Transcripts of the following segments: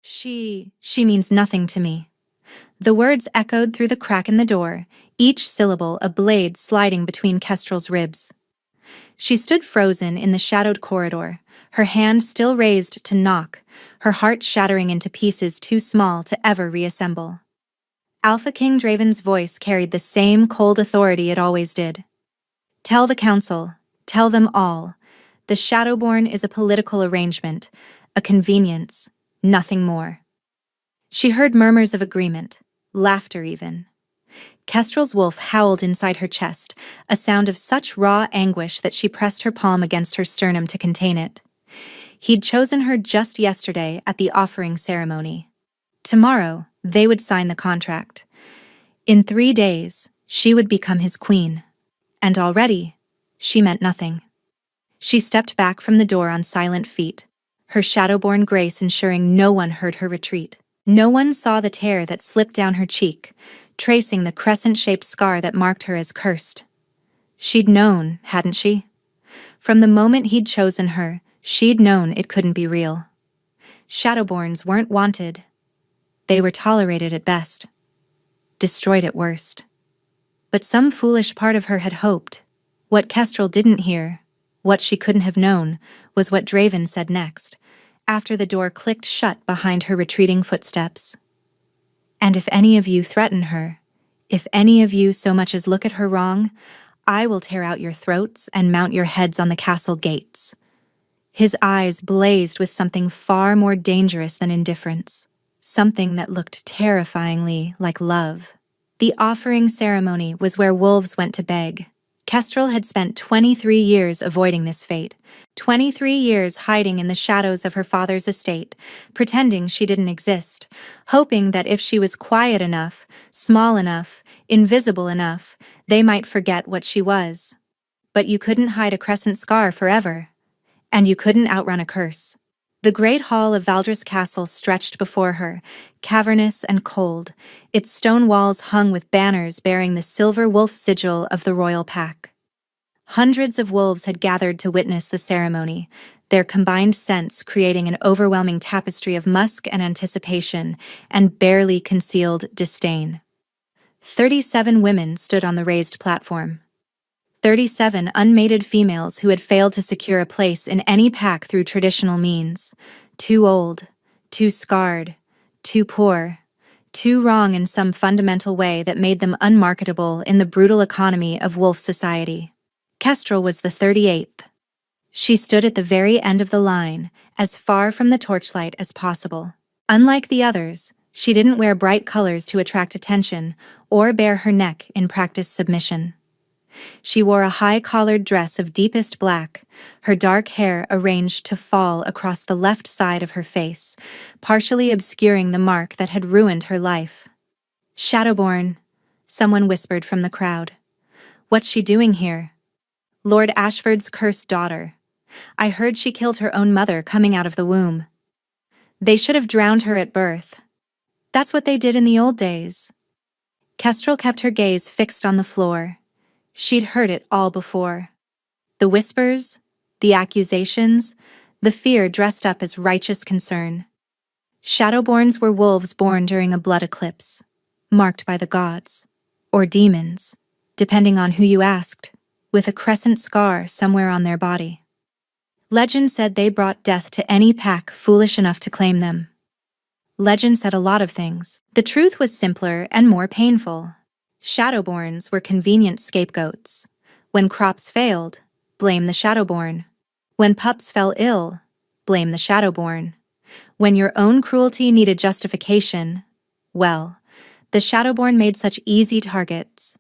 She means nothing to me. The words echoed through the crack in the door, each syllable a blade sliding between Kestrel's ribs. She stood frozen in the shadowed corridor, her hand still raised to knock, her heart shattering into pieces too small to ever reassemble. Alpha King Draven's voice carried the same cold authority it always did. Tell the council, tell them all. The Shadowborn is a political arrangement, a convenience, nothing more. She heard murmurs of agreement, laughter even. Kestrel's wolf howled inside her chest, a sound of such raw anguish that she pressed her palm against her sternum to contain it. He'd chosen her just yesterday at the offering ceremony. Tomorrow, they would sign the contract. In 3 days, she would become his queen. And already, she meant nothing. She stepped back from the door on silent feet, her Shadowborn grace ensuring no one heard her retreat. No one saw the tear that slipped down her cheek, tracing the crescent-shaped scar that marked her as cursed. She'd known, hadn't she? From the moment he'd chosen her, she'd known it couldn't be real. Shadowborns weren't wanted. They were tolerated at best, destroyed at worst. But some foolish part of her had hoped. What Kestrel didn't hear, what she couldn't have known, was what Draven said next, after the door clicked shut behind her retreating footsteps. And if any of you threaten her, if any of you so much as look at her wrong, I will tear out your throats and mount your heads on the castle gates. His eyes blazed with something far more dangerous than indifference, something that looked terrifyingly like love. The offering ceremony was where wolves went to beg. Kestrel had spent 23 years avoiding this fate, 23 years hiding in the shadows of her father's estate, pretending she didn't exist, hoping that if she was quiet enough, small enough, invisible enough, they might forget what she was. But you couldn't hide a crescent scar forever, and you couldn't outrun a curse. The great hall of Valdris Castle stretched before her, cavernous and cold, its stone walls hung with banners bearing the silver wolf sigil of the royal pack. Hundreds of wolves had gathered to witness the ceremony, their combined scents creating an overwhelming tapestry of musk and anticipation and barely concealed disdain. 37 women stood on the raised platform. 37 unmated females who had failed to secure a place in any pack through traditional means. Too old, too scarred, too poor, too wrong in some fundamental way that made them unmarketable in the brutal economy of wolf society. Kestrel was the 38th. She stood at the very end of the line, as far from the torchlight as possible. Unlike the others, she didn't wear bright colors to attract attention or bare her neck in practiced submission. She wore a high-collared dress of deepest black, her dark hair arranged to fall across the left side of her face, partially obscuring the mark that had ruined her life. Shadowborn, someone whispered from the crowd. What's she doing here? Lord Ashford's cursed daughter. I heard she killed her own mother coming out of the womb. They should have drowned her at birth. That's what they did in the old days. Kestrel kept her gaze fixed on the floor. She'd heard it all before. The whispers, the accusations, the fear dressed up as righteous concern. Shadowborns were wolves born during a blood eclipse, marked by the gods, or demons, depending on who you asked, with a crescent scar somewhere on their body. Legend said they brought death to any pack foolish enough to claim them. Legend said a lot of things. The truth was simpler and more painful. Shadowborns were convenient scapegoats. When crops failed, blame the Shadowborn. When pups fell ill, blame the Shadowborn. When your own cruelty needed justification, well, the Shadowborn made such easy targets.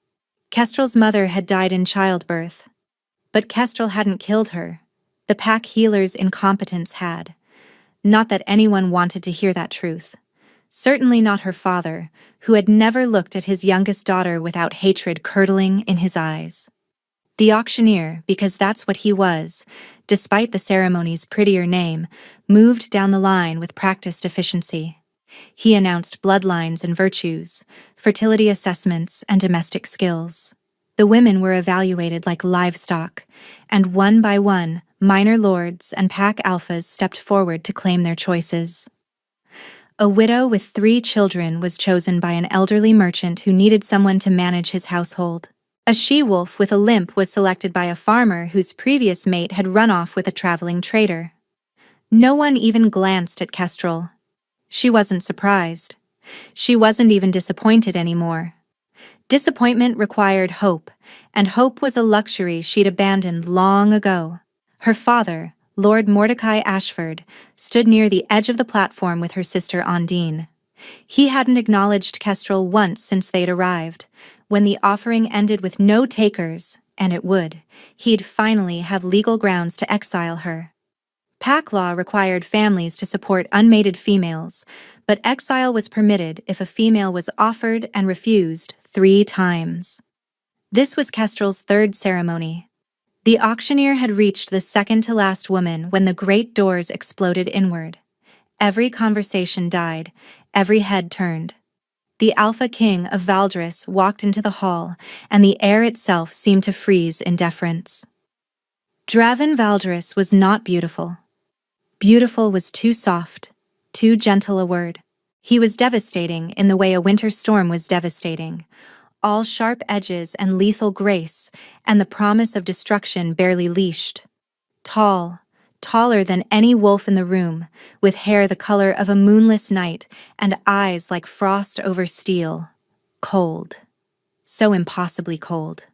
Kestrel's mother had died in childbirth. But Kestrel hadn't killed her. The pack healer's incompetence had. Not that anyone wanted to hear that truth. Certainly not her father, who had never looked at his youngest daughter without hatred curdling in his eyes. The auctioneer, because that's what he was, despite the ceremony's prettier name, moved down the line with practiced efficiency. He announced bloodlines and virtues, fertility assessments and domestic skills. The women were evaluated like livestock, and one by one, minor lords and pack alphas stepped forward to claim their choices. A widow with 3 children was chosen by an elderly merchant who needed someone to manage his household. A she-wolf with a limp was selected by a farmer whose previous mate had run off with a traveling trader. No one even glanced at Kestrel. She wasn't surprised. She wasn't even disappointed anymore. Disappointment required hope, and hope was a luxury she'd abandoned long ago. Her father, Lord Mordecai Ashford, stood near the edge of the platform with her sister Ondine. He hadn't acknowledged Kestrel once since they'd arrived. When the offering ended with no takers, and it would, he'd finally have legal grounds to exile her. Pack law required families to support unmated females, but exile was permitted if a female was offered and refused 3 times. This was Kestrel's 3rd ceremony. The auctioneer had reached the second-to-last woman when the great doors exploded inward. Every conversation died, every head turned. The Alpha King of Valdris walked into the hall, and the air itself seemed to freeze in deference. Draven Valdris was not beautiful. Beautiful was too soft, too gentle a word. He was devastating in the way a winter storm was devastating. All sharp edges and lethal grace, and the promise of destruction barely leashed. Tall, taller than any wolf in the room, with hair the color of a moonless night and eyes like frost over steel. Cold. So impossibly cold.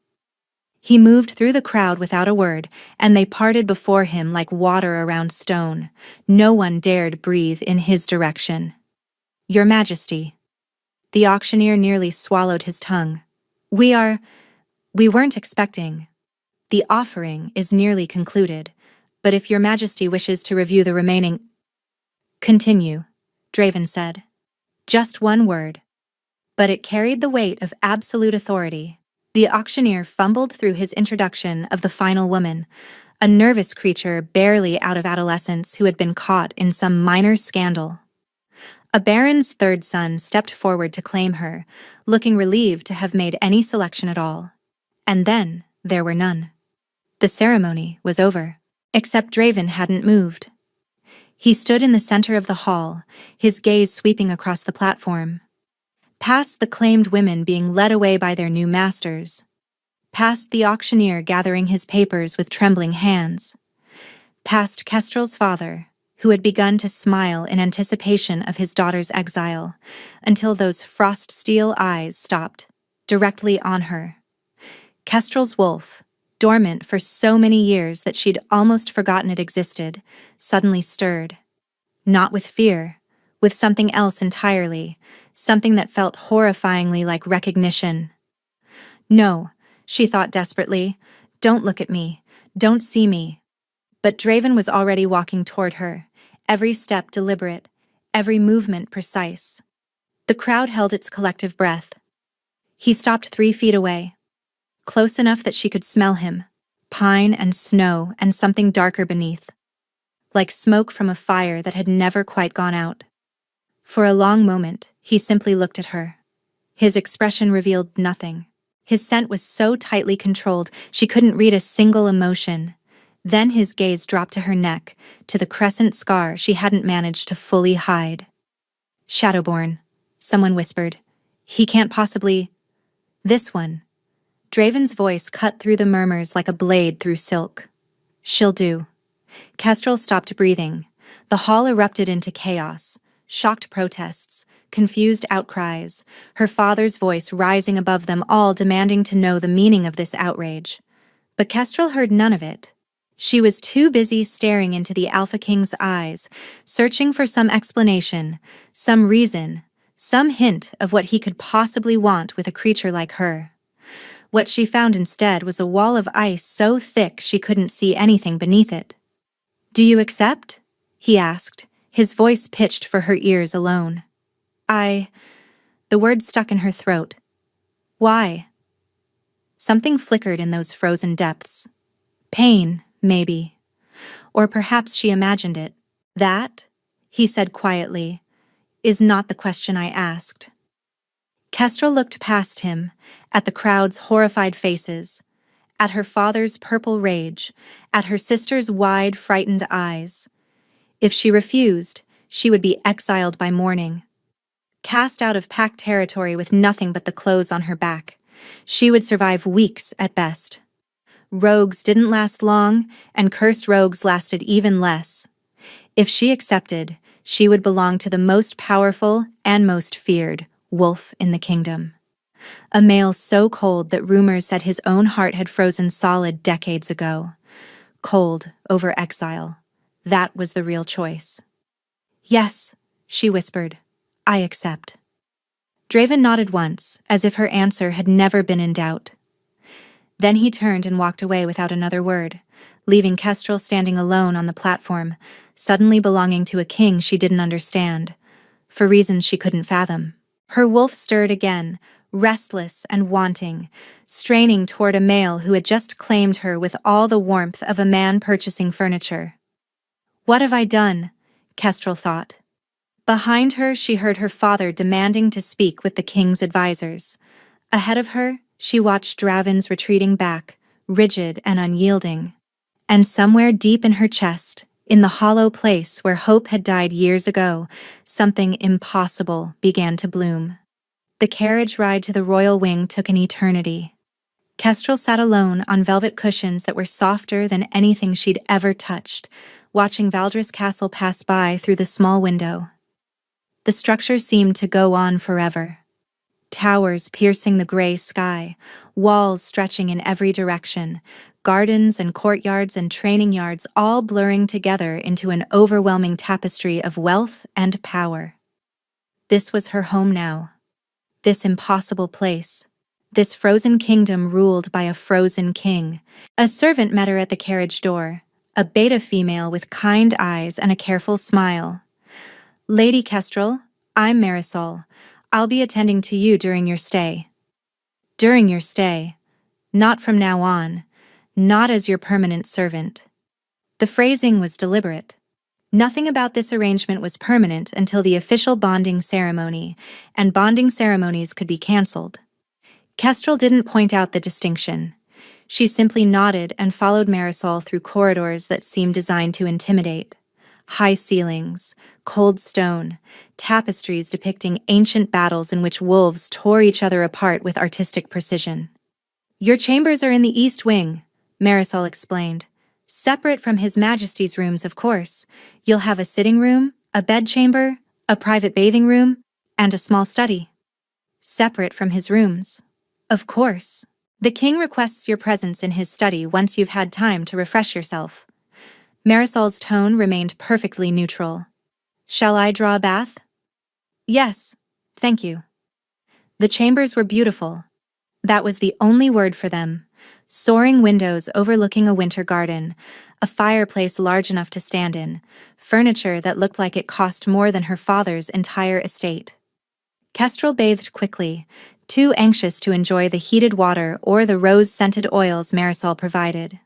He moved through the crowd without a word, and they parted before him like water around stone. No one dared breathe in his direction. Your Majesty. The auctioneer nearly swallowed his tongue. We weren't expecting. The offering is nearly concluded, but if your Majesty wishes to review the remaining— Continue, Draven said. Just one word. But it carried the weight of absolute authority. The auctioneer fumbled through his introduction of the final woman, a nervous creature barely out of adolescence who had been caught in some minor scandal. A baron's 3rd son stepped forward to claim her, looking relieved to have made any selection at all. And then there were none. The ceremony was over, except Draven hadn't moved. He stood in the center of the hall, his gaze sweeping across the platform. Past the claimed women being led away by their new masters. Past the auctioneer gathering his papers with trembling hands. Past Kestrel's father, who had begun to smile in anticipation of his daughter's exile, until those frost-steel eyes stopped, directly on her. Kestrel's wolf, dormant for so many years that she'd almost forgotten it existed, suddenly stirred. Not with fear, with something else entirely, something that felt horrifyingly like recognition. No, she thought desperately, don't look at me, don't see me. But Draven was already walking toward her, every step deliberate, every movement precise. The crowd held its collective breath. He stopped 3 feet away, close enough that she could smell him, pine and snow and something darker beneath, like smoke from a fire that had never quite gone out. For a long moment, he simply looked at her. His expression revealed nothing. His scent was so tightly controlled she couldn't read a single emotion. Then his gaze dropped to her neck, to the crescent scar she hadn't managed to fully hide. Shadowborn, someone whispered. He can't possibly— This one. Draven's voice cut through the murmurs like a blade through silk. She'll do. Kestrel stopped breathing. The hall erupted into chaos. Shocked protests, confused outcries, her father's voice rising above them all demanding to know the meaning of this outrage. But Kestrel heard none of it. She was too busy staring into the Alpha King's eyes, searching for some explanation, some reason, some hint of what he could possibly want with a creature like her. What she found instead was a wall of ice so thick she couldn't see anything beneath it. "Do you accept?" he asked, his voice pitched for her ears alone. The word stuck in her throat. Why? Something flickered in those frozen depths. Pain, maybe. Or perhaps she imagined it. That, he said quietly, is not the question I asked. Kestrel looked past him, at the crowd's horrified faces, at her father's purple rage, at her sister's wide, frightened eyes. If she refused, She would be exiled by morning, cast out of packed territory with nothing but the clothes on her back. She would survive weeks at best. Rogues didn't last long, and cursed rogues lasted even less. If she accepted, she would belong to the most powerful and most feared wolf in the kingdom. A male so cold that rumors said his own heart had frozen solid decades ago. Cold over exile. That was the real choice. Yes, she whispered. I accept. Draven nodded once, as if her answer had never been in doubt. Then he turned and walked away without another word, leaving Kestrel standing alone on the platform, suddenly belonging to a king she didn't understand, for reasons she couldn't fathom. Her wolf stirred again, restless and wanting, straining toward a male who had just claimed her with all the warmth of a man purchasing furniture. What have I done? Kestrel thought. Behind her, she heard her father demanding to speak with the king's advisors. Ahead of her, she watched Draven's retreating back, rigid and unyielding. And somewhere deep in her chest, in the hollow place where hope had died years ago, something impossible began to bloom. The carriage ride to the royal wing took an eternity. Kestrel sat alone on velvet cushions that were softer than anything she'd ever touched, watching Valdris Castle pass by through the small window. The structure seemed to go on forever. Towers piercing the gray sky, walls stretching in every direction, gardens and courtyards and training yards all blurring together into an overwhelming tapestry of wealth and power. This was her home now. This impossible place. This frozen kingdom ruled by a frozen king. A servant met her at the carriage door, a beta female with kind eyes and a careful smile. Lady Kestrel, I'm Marisol. I'll be attending to you during your stay. During your stay. Not from now on. Not as your permanent servant. The phrasing was deliberate. Nothing about this arrangement was permanent until the official bonding ceremony, and bonding ceremonies could be cancelled. Kestrel didn't point out the distinction. She simply nodded and followed Marisol through corridors that seemed designed to intimidate. High ceilings, cold stone, tapestries depicting ancient battles in which wolves tore each other apart with artistic precision. Your chambers are in the East Wing, Marisol explained. Separate from His Majesty's rooms, of course. You'll have a sitting room, a bedchamber, a private bathing room, and a small study. Separate from his rooms. Of course. The king requests your presence in his study once you've had time to refresh yourself. Marisol's tone remained perfectly neutral. Shall I draw a bath? Yes, thank you. The chambers were beautiful. That was the only word for them. Soaring windows overlooking a winter garden, a fireplace large enough to stand in, furniture that looked like it cost more than her father's entire estate. Kestrel bathed quickly, too anxious to enjoy the heated water or the rose-scented oils Marisol provided.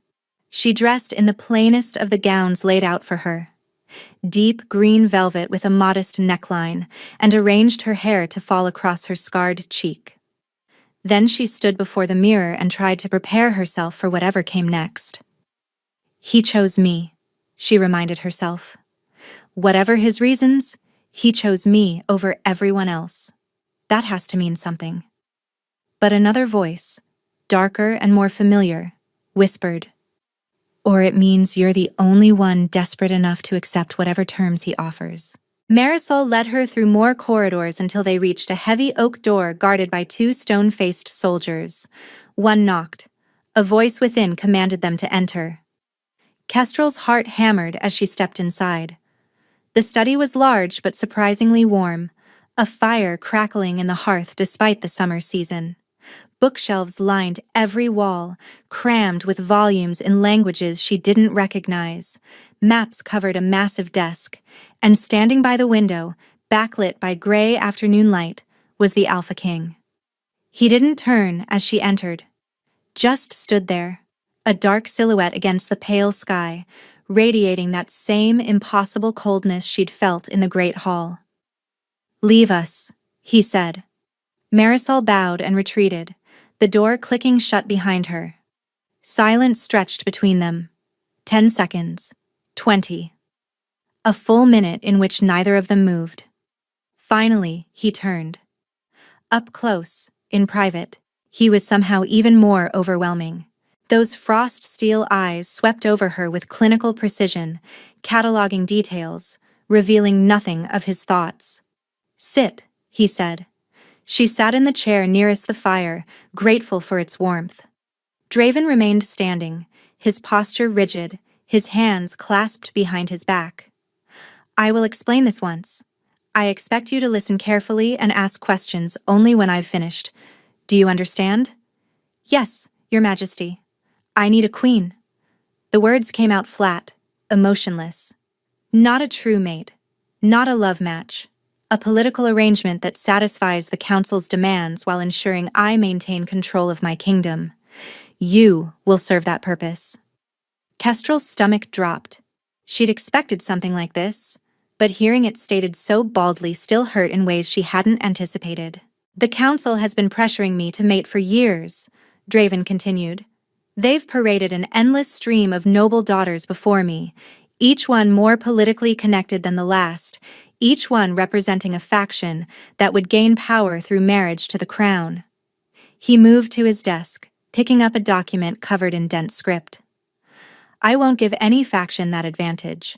She dressed in the plainest of the gowns laid out for her. Deep green velvet with a modest neckline, and arranged her hair to fall across her scarred cheek. Then she stood before the mirror and tried to prepare herself for whatever came next. He chose me, she reminded herself. Whatever his reasons, he chose me over everyone else. That has to mean something. But another voice, darker and more familiar, whispered, or it means you're the only one desperate enough to accept whatever terms he offers. Marisol led her through more corridors until they reached a heavy oak door guarded by two stone-faced soldiers. One knocked. A voice within commanded them to enter. Kestrel's heart hammered as she stepped inside. The study was large but surprisingly warm, a fire crackling in the hearth despite the summer season. Bookshelves lined every wall, crammed with volumes in languages she didn't recognize. Maps covered a massive desk, and standing by the window, backlit by gray afternoon light, was the Alpha King. He didn't turn as she entered, just stood there, a dark silhouette against the pale sky, radiating that same impossible coldness she'd felt in the Great Hall. Leave us, he said. Marisol bowed and retreated, the door clicking shut behind her. Silence stretched between them. 10 seconds. 20. A full minute in which neither of them moved. Finally, he turned. Up close, in private, he was somehow even more overwhelming. Those frost-steel eyes swept over her with clinical precision, cataloging details, revealing nothing of his thoughts. "Sit," he said. She sat in the chair nearest the fire, grateful for its warmth. Draven remained standing, his posture rigid, his hands clasped behind his back. "I will explain this once. I expect you to listen carefully and ask questions only when I've finished. Do you understand?" "Yes, Your Majesty. I need a queen." The words came out flat, emotionless. Not a true mate, not a love match. A political arrangement that satisfies the Council's demands while ensuring I maintain control of my kingdom. You will serve that purpose. Kestrel's stomach dropped. She'd expected something like this, but hearing it stated so baldly still hurt in ways she hadn't anticipated. "The Council has been pressuring me to mate for years," Draven continued. "They've paraded an endless stream of noble daughters before me, each one more politically connected than the last, each one representing a faction that would gain power through marriage to the crown." He moved to his desk, picking up a document covered in dense script. "I won't give any faction that advantage,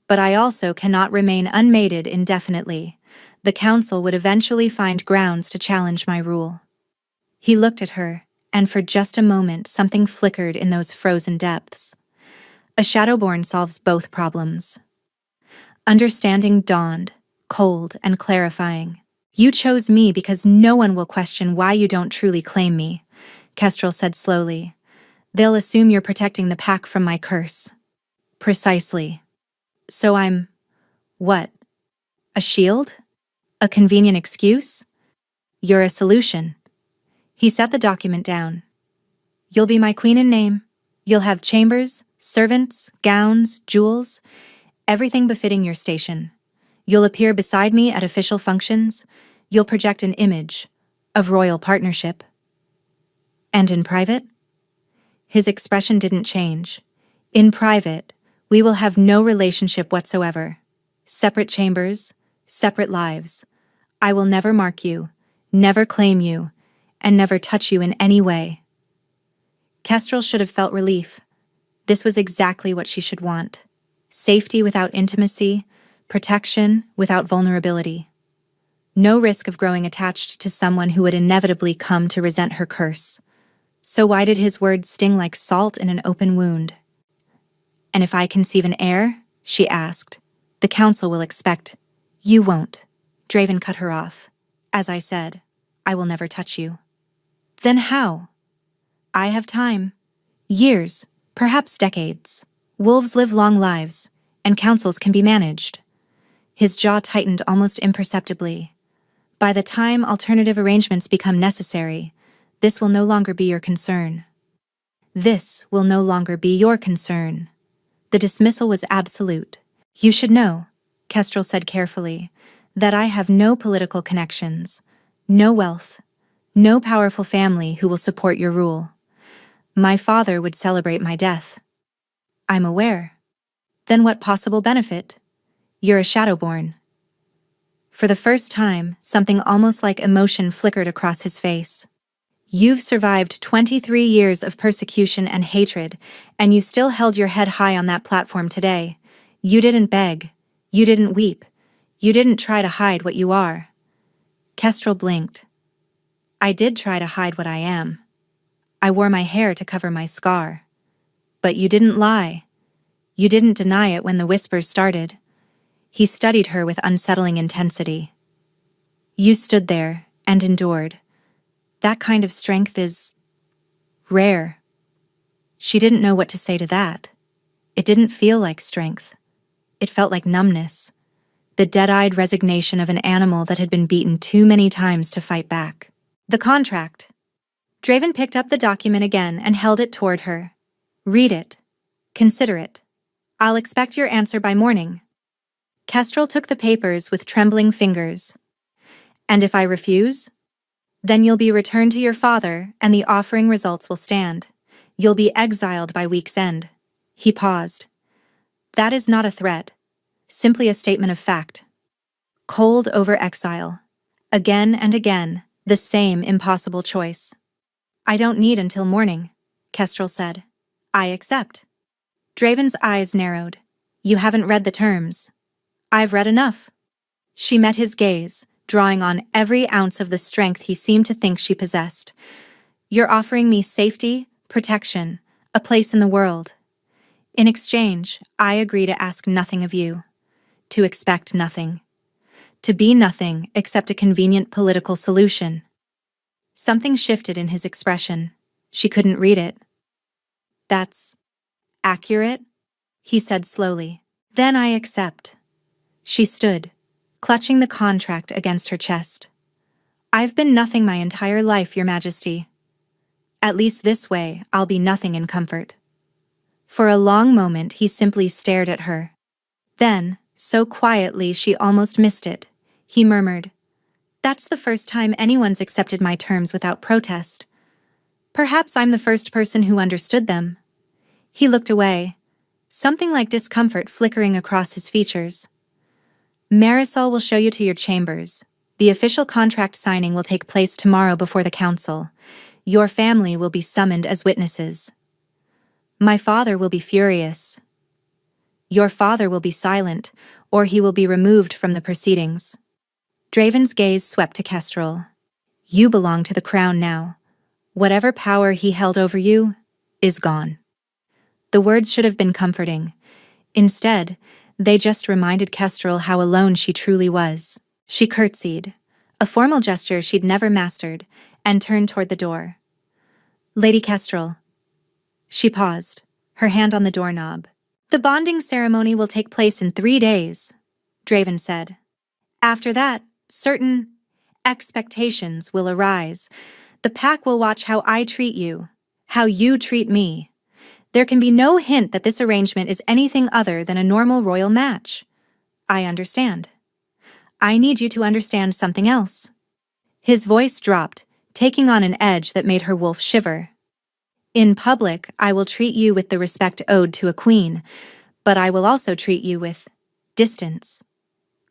but I also cannot remain unmated indefinitely. The Council would eventually find grounds to challenge my rule." He looked at her, and for just a moment something flickered in those frozen depths. A Shadowborn solves both problems. Understanding dawned, cold and clarifying. "You chose me because no one will question why you don't truly claim me," Kestrel said slowly. "They'll assume you're protecting the pack from my curse." "Precisely. So I'm... what? A shield? A convenient excuse? You're a solution." He set the document down. "You'll be my queen in name. You'll have chambers, servants, gowns, jewels, everything befitting your station. You'll appear beside me at official functions. You'll project an image of royal partnership." "And in private?" His expression didn't change. "In private, we will have no relationship whatsoever. Separate chambers, separate lives. I will never mark you, never claim you, and never touch you in any way." Kestrel should have felt relief. This was exactly what she should want. Safety without intimacy, protection without vulnerability. No risk of growing attached to someone who would inevitably come to resent her curse. So why did his words sting like salt in an open wound? "And if I conceive an heir?" she asked. "The Council will expect." "You won't." Draven cut her off. "As I said, I will never touch you." "Then how?" "I have time. Years, perhaps decades. Wolves live long lives, and councils can be managed." His jaw tightened almost imperceptibly. "By the time alternative arrangements become necessary, this will no longer be your concern." "This will no longer be your concern." The dismissal was absolute. "You should know," Kestrel said carefully, "that I have no political connections, no wealth, no powerful family who will support your rule. My father would celebrate my death." "I'm aware." "Then what possible benefit? You're a Shadowborn." For the first time, something almost like emotion flickered across his face. "You've survived 23 years of persecution and hatred, and you still held your head high on that platform today. You didn't beg. You didn't weep. You didn't try to hide what you are." Kestrel blinked. "I did try to hide what I am. I wore my hair to cover my scar. But you didn't lie. You didn't deny it when the whispers started." He studied her with unsettling intensity. "You stood there and endured. That kind of strength is... rare." She didn't know what to say to that. It didn't feel like strength. It felt like numbness. The dead-eyed resignation of an animal that had been beaten too many times to fight back. "The contract." Draven picked up the document again and held it toward her. "Read it. Consider it. I'll expect your answer by morning." Kestrel took the papers with trembling fingers. "And if I refuse?" "Then you'll be returned to your father, and the offering results will stand. You'll be exiled by week's end." He paused. "That is not a threat. Simply a statement of fact. Cold over exile. Again and again, the same impossible choice. I don't need until morning, Kestrel said. I accept. Draven's eyes narrowed. You haven't read the terms. I've read enough. She met his gaze, drawing on every ounce of the strength he seemed to think she possessed. You're offering me safety, protection, a place in the world. In exchange, I agree to ask nothing of you, to expect nothing, to be nothing except a convenient political solution. Something shifted in his expression. She couldn't read it. That's accurate, he said slowly. Then I accept. She stood, clutching the contract against her chest. I've been nothing my entire life, Your Majesty. At least this way, I'll be nothing in comfort. For a long moment, he simply stared at her. Then, so quietly she almost missed it, he murmured, That's the first time anyone's accepted my terms without protest. Perhaps I'm the first person who understood them. He looked away, something like discomfort flickering across his features. Marisol will show you to your chambers. The official contract signing will take place tomorrow before the council. Your family will be summoned as witnesses. My father will be furious. Your father will be silent, or he will be removed from the proceedings. Draven's gaze swept to Kestrel. You belong to the crown now. Whatever power he held over you is gone. The words should have been comforting. Instead, they just reminded Kestrel how alone she truly was. She curtsied, a formal gesture she'd never mastered, and turned toward the door. Lady Kestrel. She paused, her hand on the doorknob. The bonding ceremony will take place in 3 days, Draven said. After that, certain expectations will arise. The pack will watch how I treat you, how you treat me. There can be no hint that this arrangement is anything other than a normal royal match. I understand. I need you to understand something else. His voice dropped, taking on an edge that made her wolf shiver. In public, I will treat you with the respect owed to a queen, but I will also treat you with distance,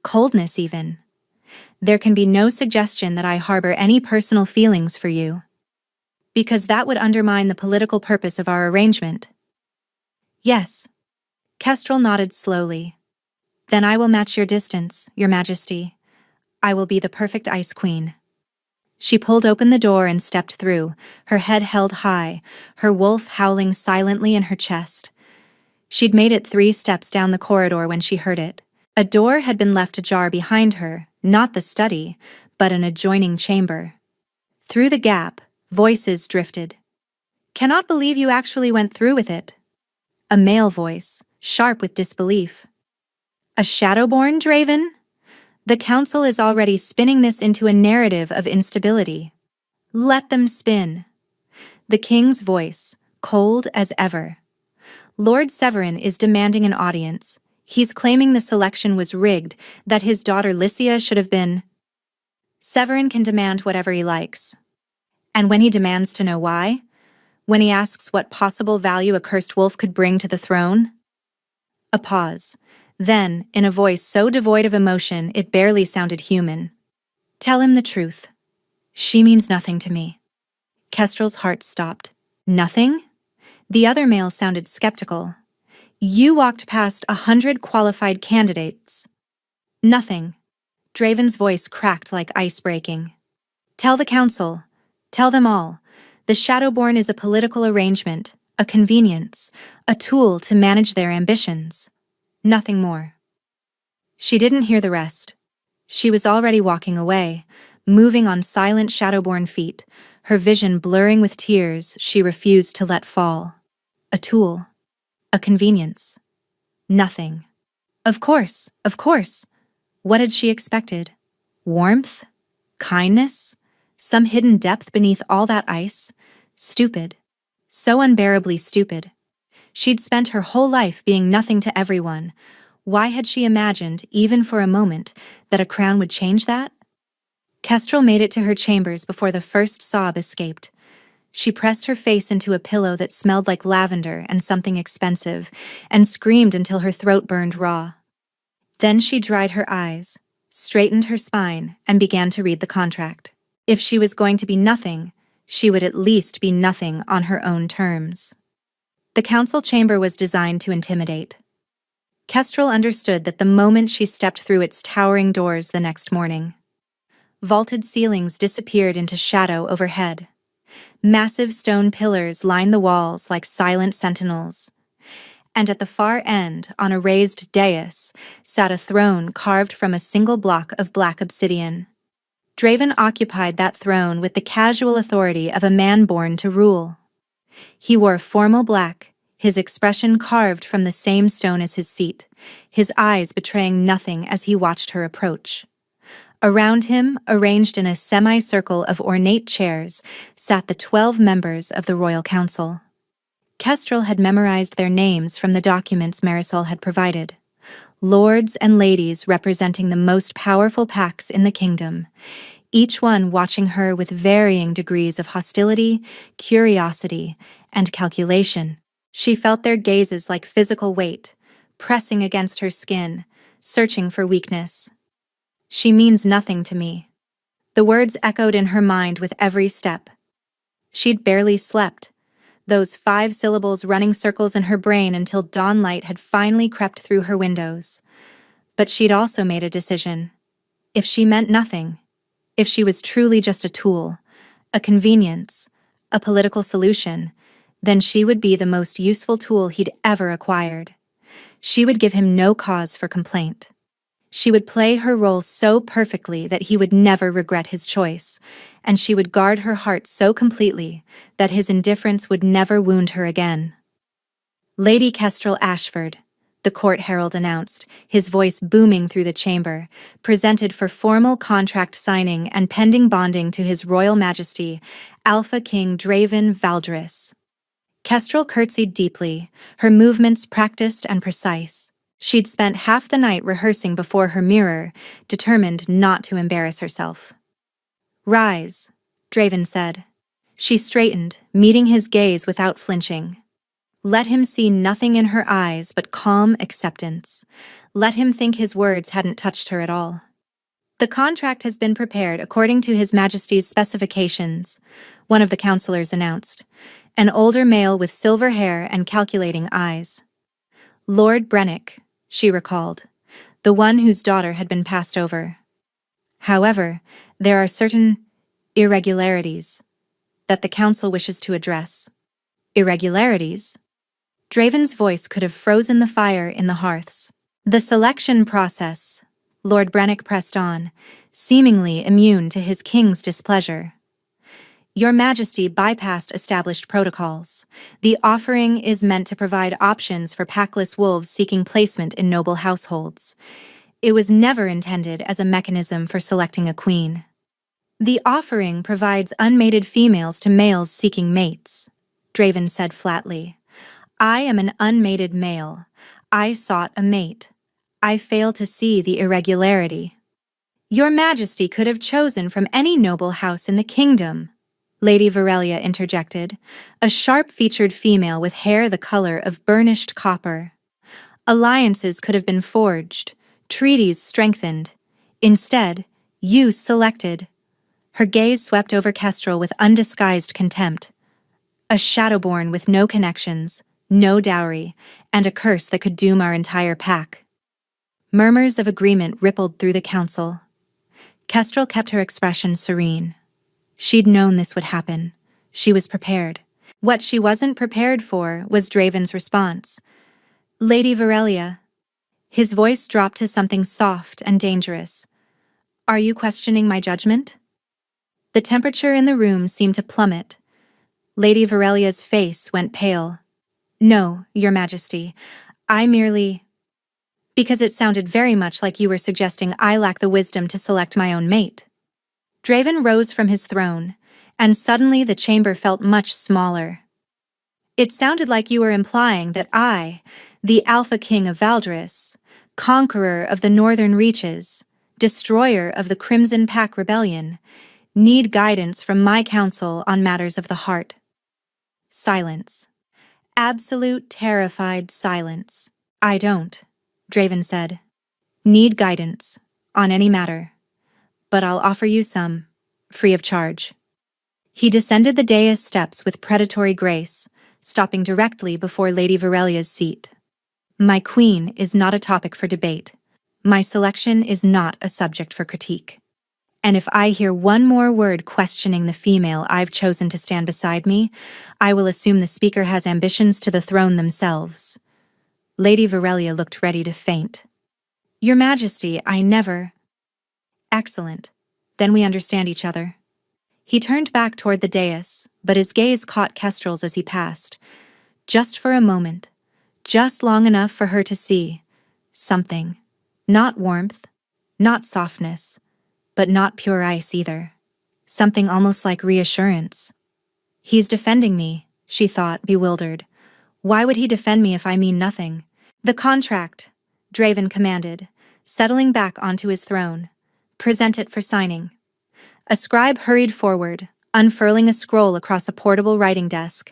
coldness even. There can be no suggestion that I harbor any personal feelings for you, because that would undermine the political purpose of our arrangement. Yes. Kestrel nodded slowly. Then I will match your distance, Your Majesty. I will be the perfect ice queen. She pulled open the door and stepped through, her head held high, her wolf howling silently in her chest. She'd made it 3 steps down the corridor when she heard it. A door had been left ajar behind her, not the study, but an adjoining chamber. Through the gap, voices drifted. Cannot believe you actually went through with it. A male voice, sharp with disbelief. A Shadowborn, Draven? The council is already spinning this into a narrative of instability. Let them spin. The king's voice, cold as ever. Lord Severin is demanding an audience. He's claiming the selection was rigged, that his daughter Lycia should have been. Severin can demand whatever he likes. And when he demands to know why? When he asks what possible value a cursed wolf could bring to the throne? A pause. Then, in a voice so devoid of emotion it barely sounded human. Tell him the truth. She means nothing to me. Kestrel's heart stopped. Nothing? The other male sounded skeptical. You walked past 100 qualified candidates. Nothing. Draven's voice cracked like ice breaking. Tell the council. Tell them all. The Shadowborn is a political arrangement, a convenience, a tool to manage their ambitions. Nothing more. She didn't hear the rest. She was already walking away, moving on silent Shadowborn feet, her vision blurring with tears she refused to let fall. A tool. A convenience. Nothing. Of course, of course. What had she expected? Warmth? Kindness? Some hidden depth beneath all that ice? Stupid. So unbearably stupid. She'd spent her whole life being nothing to everyone. Why had she imagined, even for a moment, that a crown would change that? Kestrel made it to her chambers before the first sob escaped. She pressed her face into a pillow that smelled like lavender and something expensive, and screamed until her throat burned raw. Then she dried her eyes, straightened her spine, and began to read the contract. If she was going to be nothing, she would at least be nothing on her own terms. The council chamber was designed to intimidate. Kestrel understood that the moment she stepped through its towering doors the next morning. Vaulted ceilings disappeared into shadow overhead. Massive stone pillars lined the walls like silent sentinels. And at the far end, on a raised dais, sat a throne carved from a single block of black obsidian. Draven occupied that throne with the casual authority of a man born to rule. He wore formal black, his expression carved from the same stone as his seat, his eyes betraying nothing as he watched her approach. Around him, arranged in a semicircle of ornate chairs, sat the 12 members of the Royal Council. Kestrel had memorized their names from the documents Marisol had provided. Lords and ladies representing the most powerful pacts in the kingdom, each one watching her with varying degrees of hostility, curiosity, and calculation. She felt their gazes like physical weight, pressing against her skin, searching for weakness. She means nothing to me. The words echoed in her mind with every step. She'd barely slept, those 5 syllables running circles in her brain until dawnlight had finally crept through her windows. But she'd also made a decision. If she meant nothing, if she was truly just a tool, a convenience, a political solution, then she would be the most useful tool he'd ever acquired. She would give him no cause for complaint. She would play her role so perfectly that he would never regret his choice, and she would guard her heart so completely that his indifference would never wound her again. Lady Kestrel Ashford, the court herald announced, his voice booming through the chamber, presented for formal contract signing and pending bonding to His Royal Majesty, Alpha King Draven Valdris. Kestrel curtsied deeply, her movements practiced and precise. She'd spent half the night rehearsing before her mirror, determined not to embarrass herself. "Rise," Draven said. She straightened, meeting his gaze without flinching. Let him see nothing in her eyes but calm acceptance. Let him think his words hadn't touched her at all. "The contract has been prepared according to His Majesty's specifications," one of the counselors announced, an older male with silver hair and calculating eyes. Lord Brennick, she recalled, the one whose daughter had been passed over. "However, there are certain irregularities that the council wishes to address." Irregularities? Draven's voice could have frozen the fire in the hearths. "The selection process," Lord Brennick pressed on, seemingly immune to his king's displeasure. "Your Majesty bypassed established protocols. The offering is meant to provide options for packless wolves seeking placement in noble households. It was never intended as a mechanism for selecting a queen. The offering provides unmated females to males seeking mates," Draven said flatly. "I am an unmated male. I sought a mate. I fail to see the irregularity." "Your Majesty could have chosen from any noble house in the kingdom," Lady Varelia interjected, a sharp-featured female with hair the color of burnished copper. "Alliances could have been forged, treaties strengthened. Instead, you selected." Her gaze swept over Kestrel with undisguised contempt. "A shadowborn with no connections, no dowry, and a curse that could doom our entire pack." Murmurs of agreement rippled through the council. Kestrel kept her expression serene. She'd known this would happen. She was prepared. What she wasn't prepared for was Draven's response. "Lady Varelia." His voice dropped to something soft and dangerous. "Are you questioning my judgment?" The temperature in the room seemed to plummet. Lady Varelia's face went pale. "No, Your Majesty. I merely—" "Because it sounded very much like you were suggesting I lack the wisdom to select my own mate." Draven rose from his throne, and suddenly the chamber felt much smaller. "It sounded like you were implying that I, the Alpha King of Valdris, conqueror of the Northern Reaches, destroyer of the Crimson Pack Rebellion, need guidance from my council on matters of the heart." Silence. Absolute, terrified silence. "I don't," Draven said. Need guidance on any matter, but I'll offer you some, free of charge. He descended the dais steps with predatory grace, stopping directly before Lady Verelia's seat. My queen is not a topic for debate. My selection is not a subject for critique. And if I hear one more word questioning the female I've chosen to stand beside me, I will assume the speaker has ambitions to the throne themselves. Lady Verelia looked ready to faint. Your Majesty, I never— Excellent. Then we understand each other. He turned back toward the dais, but his gaze caught Kestrel's as he passed. Just for a moment. Just long enough for her to see something. Not warmth, not softness, but not pure ice either. Something almost like reassurance. He's defending me, she thought, bewildered. Why would he defend me if I mean nothing? The contract, Draven commanded, settling back onto his throne. Present it for signing. A scribe hurried forward, unfurling a scroll across a portable writing desk.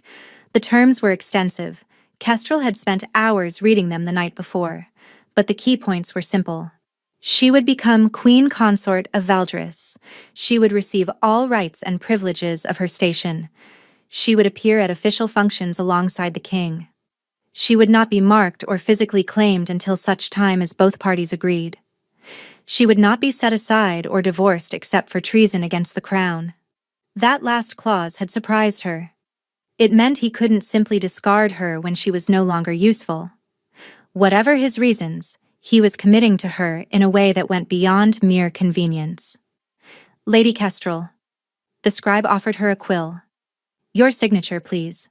The terms were extensive. Kestrel had spent hours reading them the night before, but the key points were simple. She would become Queen Consort of Valdris. She would receive all rights and privileges of her station. She would appear at official functions alongside the king. She would not be marked or physically claimed until such time as both parties agreed. She would not be set aside or divorced except for treason against the crown. That last clause had surprised her. It meant he couldn't simply discard her when she was no longer useful. Whatever his reasons, he was committing to her in a way that went beyond mere convenience. Lady Kestrel. The scribe offered her a quill. Your signature, please.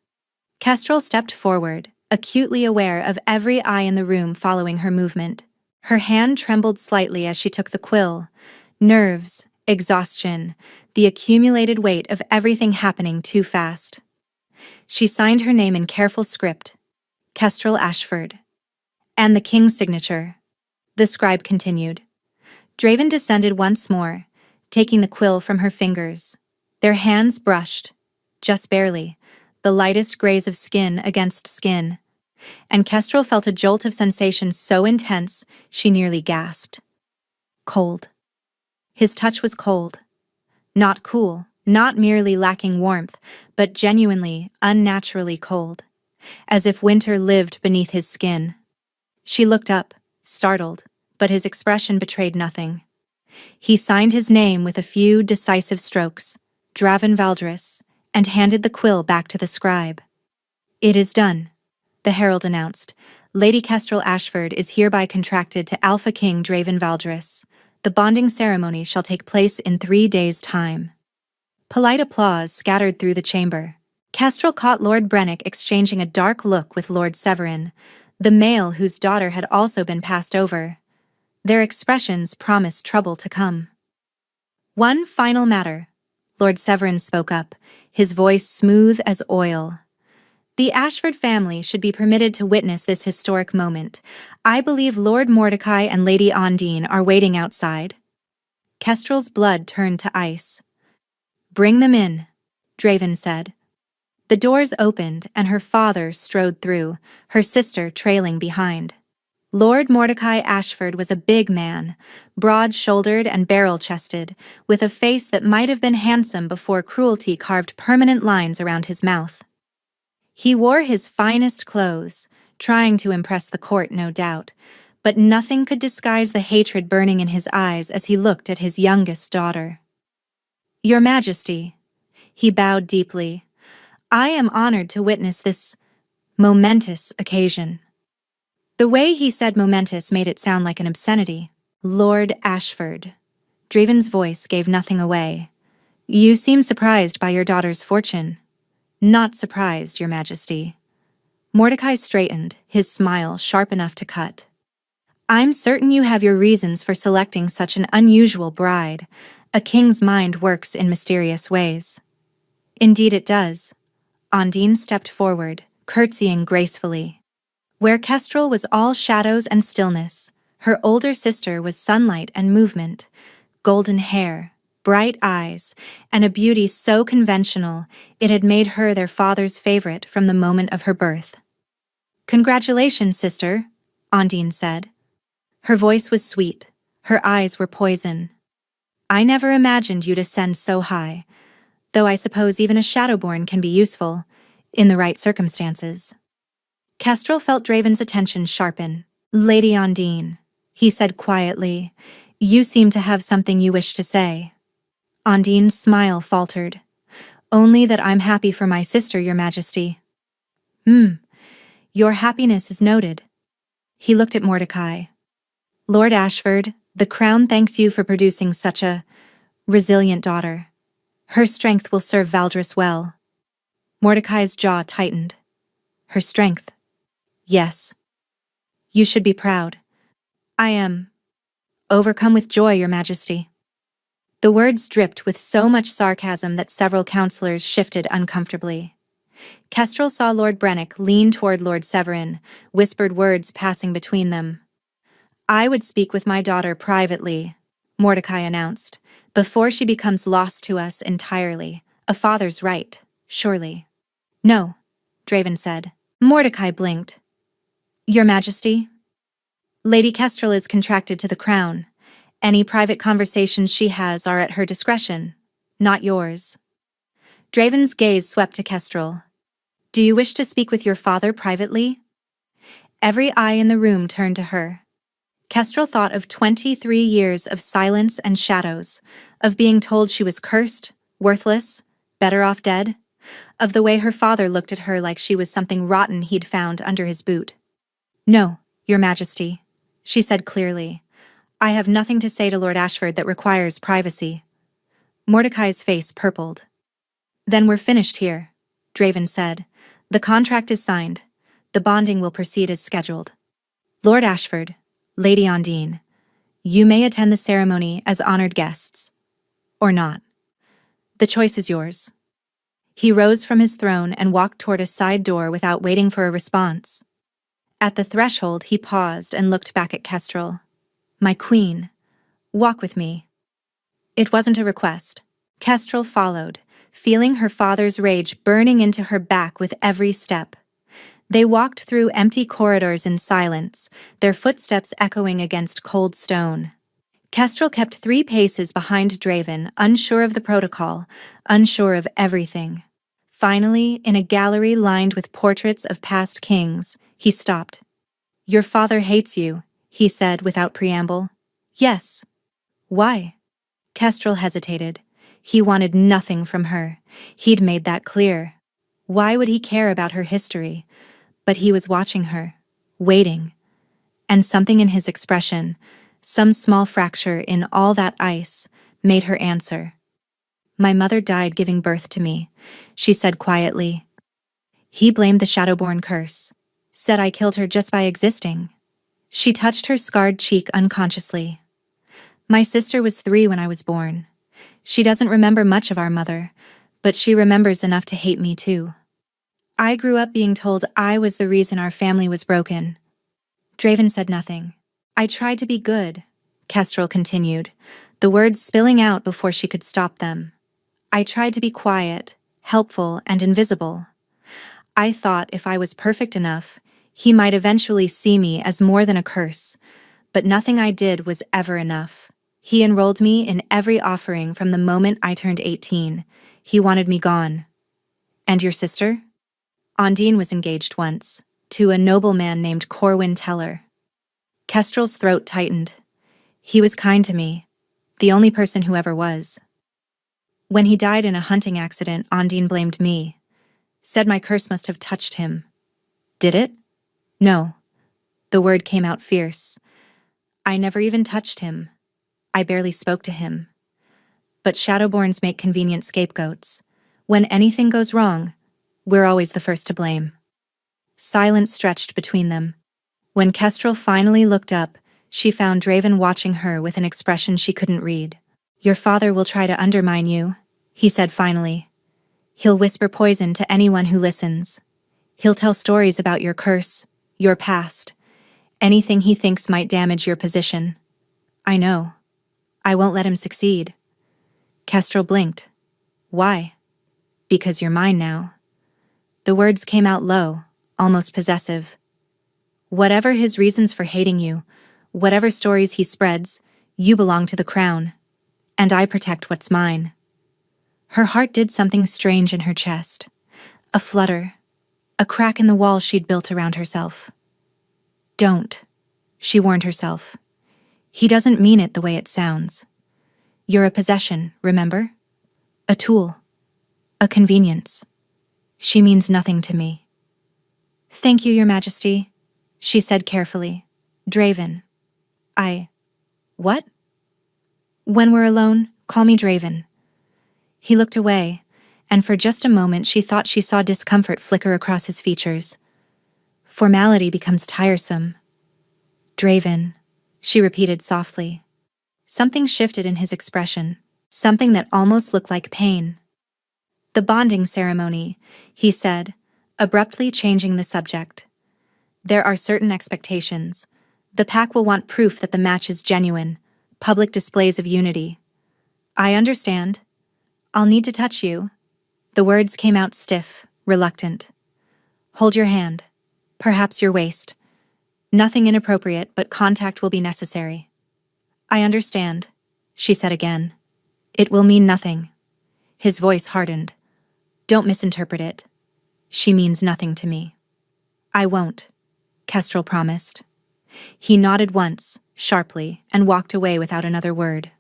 Kestrel stepped forward, acutely aware of every eye in the room following her movement. Her hand trembled slightly as she took the quill. Nerves, exhaustion, the accumulated weight of everything happening too fast. She signed her name in careful script. Kestrel Ashford. And the king's signature. The scribe continued. Draven descended once more, taking the quill from her fingers. Their hands brushed, just barely, the lightest grays of skin against skin. And Kestrel felt a jolt of sensation so intense she nearly gasped. Cold. His touch was cold. Not cool, not merely lacking warmth, but genuinely, unnaturally cold. As if winter lived beneath his skin. She looked up, startled, but his expression betrayed nothing. He signed his name with a few decisive strokes, Draven Valdris, and handed the quill back to the scribe. It is done, the herald announced. Lady Kestrel Ashford is hereby contracted to Alpha King Draven Valdris. The bonding ceremony shall take place in 3 days' time. Polite applause scattered through the chamber. Kestrel caught Lord Brennick exchanging a dark look with Lord Severin, the male whose daughter had also been passed over. Their expressions promised trouble to come. One final matter, Lord Severin spoke up, his voice smooth as oil. The Ashford family should be permitted to witness this historic moment. I believe Lord Mordecai and Lady Ondine are waiting outside. Kestrel's blood turned to ice. Bring them in, Draven said. The doors opened and her father strode through, her sister trailing behind. Lord Mordecai Ashford was a big man, broad-shouldered and barrel-chested, with a face that might have been handsome before cruelty carved permanent lines around his mouth. He wore his finest clothes, trying to impress the court, no doubt, but nothing could disguise the hatred burning in his eyes as he looked at his youngest daughter. Your Majesty, he bowed deeply, I am honored to witness this momentous occasion. The way he said momentous made it sound like an obscenity. Lord Ashford. Draven's voice gave nothing away. You seem surprised by your daughter's fortune. Not surprised, Your Majesty. Mordecai straightened, his smile sharp enough to cut. I'm certain you have your reasons for selecting such an unusual bride. A king's mind works in mysterious ways. Indeed it does. Ondine stepped forward, curtsying gracefully. Where Kestrel was all shadows and stillness, her older sister was sunlight and movement, golden hair, bright eyes, and a beauty so conventional it had made her their father's favorite from the moment of her birth. Congratulations, sister, Ondine said. Her voice was sweet. Her eyes were poison. I never imagined you'd ascend so high, though I suppose even a Shadowborn can be useful, in the right circumstances. Kestrel felt Draven's attention sharpen. Lady Ondine, he said quietly, you seem to have something you wish to say. Ondine's smile faltered. Only that I'm happy for my sister, Your Majesty. Your happiness is noted. He looked at Mordecai. Lord Ashford, the crown thanks you for producing such a resilient daughter. Her strength will serve Valdris well. Mordecai's jaw tightened. Her strength? Yes. You should be proud. I am overcome with joy, Your Majesty. The words dripped with so much sarcasm that several counselors shifted uncomfortably. Kestrel saw Lord Brennick lean toward Lord Severin, whispered words passing between them. I would speak with my daughter privately, Mordecai announced, before she becomes lost to us entirely. A father's right, surely. No, Draven said. Mordecai blinked. Your Majesty? Lady Kestrel is contracted to the crown. Any private conversations she has are at her discretion, not yours. Draven's gaze swept to Kestrel. Do you wish to speak with your father privately? Every eye in the room turned to her. Kestrel thought of 23 years of silence and shadows, of being told she was cursed, worthless, better off dead, of the way her father looked at her like she was something rotten he'd found under his boot. No, Your Majesty, she said clearly. I have nothing to say to Lord Ashford that requires privacy. Mordecai's face purpled. Then we're finished here, Draven said. The contract is signed. The bonding will proceed as scheduled. Lord Ashford, Lady Ondine, you may attend the ceremony as honored guests. Or not. The choice is yours. He rose from his throne and walked toward a side door without waiting for a response. At the threshold, he paused and looked back at Kestrel. My queen, walk with me. It wasn't a request. Kestrel followed, feeling her father's rage burning into her back with every step. They walked through empty corridors in silence, their footsteps echoing against cold stone. Kestrel kept 3 paces behind Draven, unsure of the protocol, unsure of everything. Finally, in a gallery lined with portraits of past kings, he stopped. Your father hates you, he said without preamble. Yes. Why? Kestrel hesitated. He wanted nothing from her. He'd made that clear. Why would he care about her history? But he was watching her, waiting. And something in his expression, some small fracture in all that ice, made her answer. My mother died giving birth to me, she said quietly. He blamed the Shadowborn curse, said I killed her just by existing. She touched her scarred cheek unconsciously. My sister was 3 when I was born. She doesn't remember much of our mother, but she remembers enough to hate me too. I grew up being told I was the reason our family was broken. Draven said nothing. I tried to be good, Kestrel continued, the words spilling out before she could stop them. I tried to be quiet, helpful, and invisible. I thought if I was perfect enough, he might eventually see me as more than a curse, but nothing I did was ever enough. He enrolled me in every offering from the moment I turned 18. He wanted me gone. And your sister? Ondine was engaged once, to a nobleman named Corwin Teller. Kestrel's throat tightened. He was kind to me, the only person who ever was. When he died in a hunting accident, Ondine blamed me, said my curse must have touched him. Did it? No. The word came out fierce. I never even touched him. I barely spoke to him. But Shadowborns make convenient scapegoats. When anything goes wrong, we're always the first to blame. Silence stretched between them. When Kestrel finally looked up, she found Draven watching her with an expression she couldn't read. Your father will try to undermine you, he said finally. He'll whisper poison to anyone who listens. He'll tell stories about your curse, your past, anything he thinks might damage your position. I know. I won't let him succeed. Kestrel blinked. Why? Because you're mine now. The words came out low, almost possessive. Whatever his reasons for hating you, Whatever stories he spreads, you belong to the crown, and I protect what's mine. Her heart did something strange in her chest. A flutter, a crack in the wall she'd built around herself. Don't, she warned herself. He doesn't mean it the way it sounds. You're a possession, remember? A tool. A convenience. She means nothing to me. Thank you, Your Majesty, she said carefully. Draven. What? When we're alone, call me Draven. He looked away, and for just a moment she thought she saw discomfort flicker across his features. Formality becomes tiresome. Draven, she repeated softly. Something shifted in his expression, something that almost looked like pain. The bonding ceremony, he said, abruptly changing the subject. There are certain expectations. The pack will want proof that the match is genuine, public displays of unity. I understand. I'll need to touch you. The words came out stiff, reluctant. Hold your hand, perhaps your waist. Nothing inappropriate, but contact will be necessary. I understand, she said again. It will mean nothing. His voice hardened. Don't misinterpret it. She means nothing to me. I won't, Kestrel promised. He nodded once, sharply, and walked away without another word.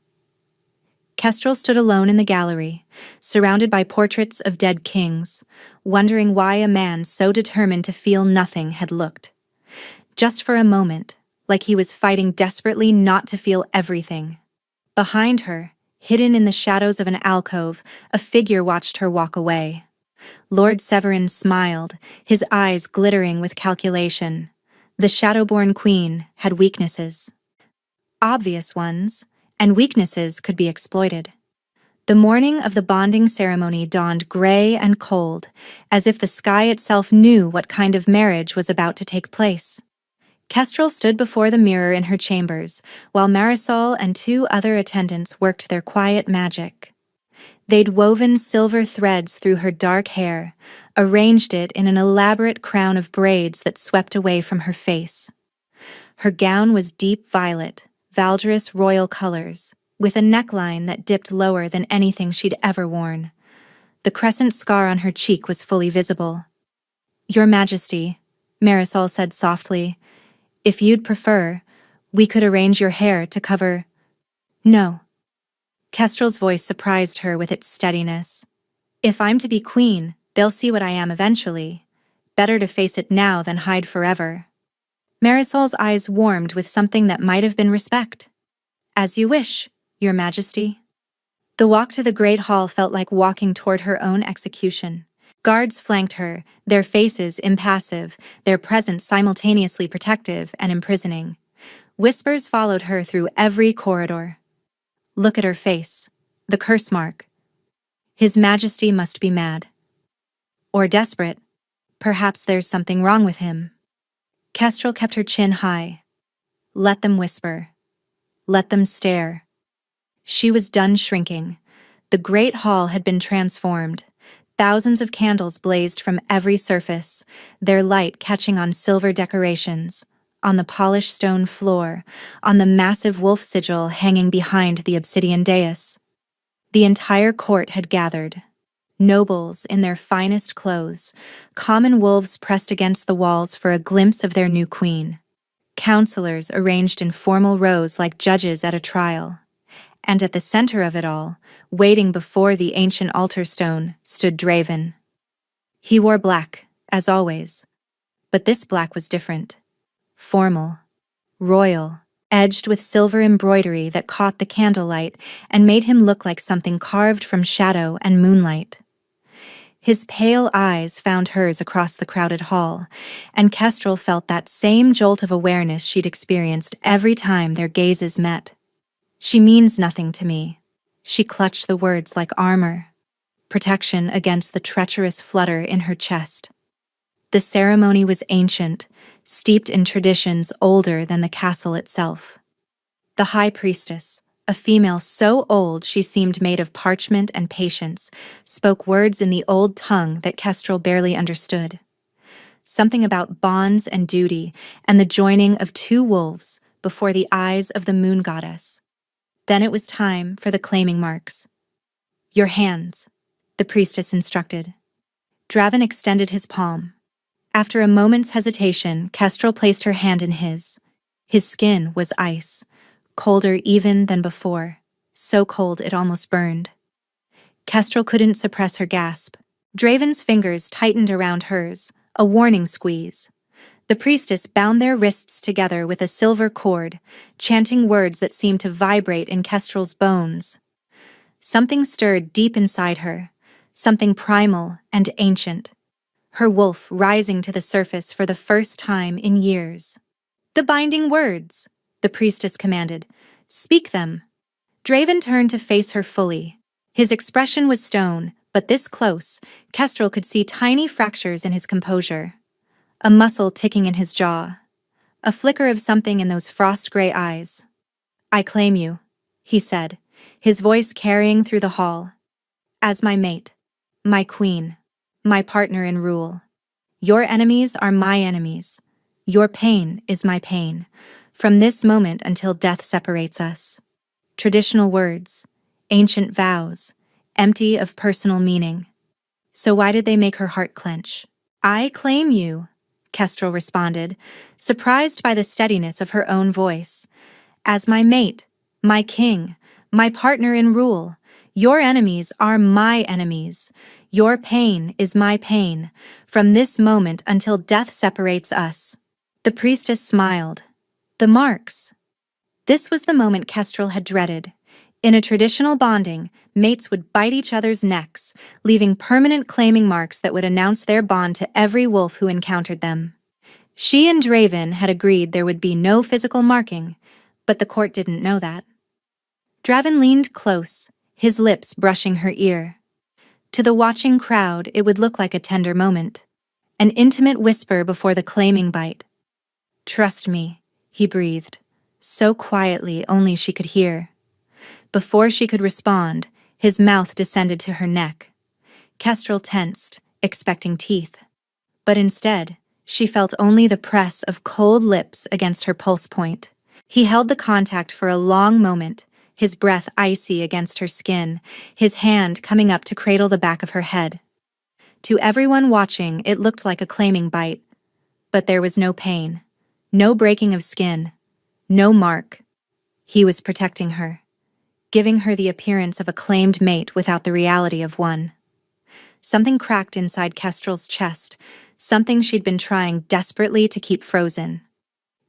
Kestrel stood alone in the gallery, surrounded by portraits of dead kings, wondering why a man so determined to feel nothing had looked. Just for a moment, like he was fighting desperately not to feel everything. Behind her, hidden in the shadows of an alcove, a figure watched her walk away. Lord Severin smiled, his eyes glittering with calculation. The Shadowborn Queen had weaknesses. Obvious ones, and weaknesses could be exploited. The morning of the bonding ceremony dawned gray and cold, as if the sky itself knew what kind of marriage was about to take place. Kestrel stood before the mirror in her chambers, while Marisol and 2 other attendants worked their quiet magic. They'd woven silver threads through her dark hair, arranged it in an elaborate crown of braids that swept away from her face. Her gown was deep violet, Valdris royal colors, with a neckline that dipped lower than anything she'd ever worn. The crescent scar on her cheek was fully visible. Your Majesty, Marisol said softly, if you'd prefer, we could arrange your hair to cover— No. Kestrel's voice surprised her with its steadiness. If I'm to be queen, they'll see what I am eventually. Better to face it now than hide forever. Marisol's eyes warmed with something that might have been respect. As you wish, Your Majesty. The walk to the Great Hall felt like walking toward her own execution. Guards flanked her, their faces impassive, their presence simultaneously protective and imprisoning. Whispers followed her through every corridor. Look at her face, the curse mark. His Majesty must be mad. Or desperate. Perhaps there's something wrong with him. Kestrel kept her chin high. Let them whisper. Let them stare. She was done shrinking. The Great Hall had been transformed. Thousands of candles blazed from every surface, their light catching on silver decorations, on the polished stone floor, on the massive wolf sigil hanging behind the obsidian dais. The entire court had gathered. Nobles in their finest clothes, common wolves pressed against the walls for a glimpse of their new queen. Counselors arranged in formal rows like judges at a trial. And at the center of it all, waiting before the ancient altar stone, stood Draven. He wore black, as always. But this black was different. Formal, royal, edged with silver embroidery that caught the candlelight and made him look like something carved from shadow and moonlight. His pale eyes found hers across the crowded hall, and Kestrel felt that same jolt of awareness she'd experienced every time their gazes met. She means nothing to me. She clutched the words like armor, protection against the treacherous flutter in her chest. The ceremony was ancient, steeped in traditions older than the castle itself. The High Priestess, a female so old she seemed made of parchment and patience, spoke words in the old tongue that Kestrel barely understood. Something about bonds and duty and the joining of 2 wolves before the eyes of the moon goddess. Then it was time for the claiming marks. "Your hands," the priestess instructed. Draven extended his palm. After a moment's hesitation, Kestrel placed her hand in his. His skin was ice, colder even than before, so cold it almost burned. Kestrel couldn't suppress her gasp. Draven's fingers tightened around hers, a warning squeeze. The priestess bound their wrists together with a silver cord, chanting words that seemed to vibrate in Kestrel's bones. Something stirred deep inside her, something primal and ancient. Her wolf rising to the surface for the first time in years. "The binding words," the priestess commanded. "Speak them." Draven turned to face her fully. His expression was stone, but this close, Kestrel could see tiny fractures in his composure. A muscle ticking in his jaw. A flicker of something in those frost-gray eyes. "I claim you," he said, his voice carrying through the hall. "As my mate, my queen, my partner in rule. Your enemies are my enemies. Your pain is my pain, from this moment until death separates us." Traditional words, ancient vows, empty of personal meaning. So why did they make her heart clench? "I claim you," Kestrel responded, surprised by the steadiness of her own voice. "As my mate, my king, my partner in rule. Your enemies are my enemies. Your pain is my pain, from this moment until death separates us." The priestess smiled. The marks. This was the moment Kestrel had dreaded. In a traditional bonding, mates would bite each other's necks, leaving permanent claiming marks that would announce their bond to every wolf who encountered them. She and Draven had agreed there would be no physical marking, but the court didn't know that. Draven leaned close, his lips brushing her ear. To the watching crowd, it would look like a tender moment. An intimate whisper before the claiming bite. "Trust me," he breathed, so quietly only she could hear. Before she could respond, his mouth descended to her neck. Kestrel tensed, expecting teeth. But instead, she felt only the press of cold lips against her pulse point. He held the contact for a long moment, his breath icy against her skin, his hand coming up to cradle the back of her head. To everyone watching, it looked like a claiming bite. But there was no pain, no breaking of skin, no mark. He was protecting her, giving her the appearance of a claimed mate without the reality of one. Something cracked inside Kestrel's chest, something she'd been trying desperately to keep frozen.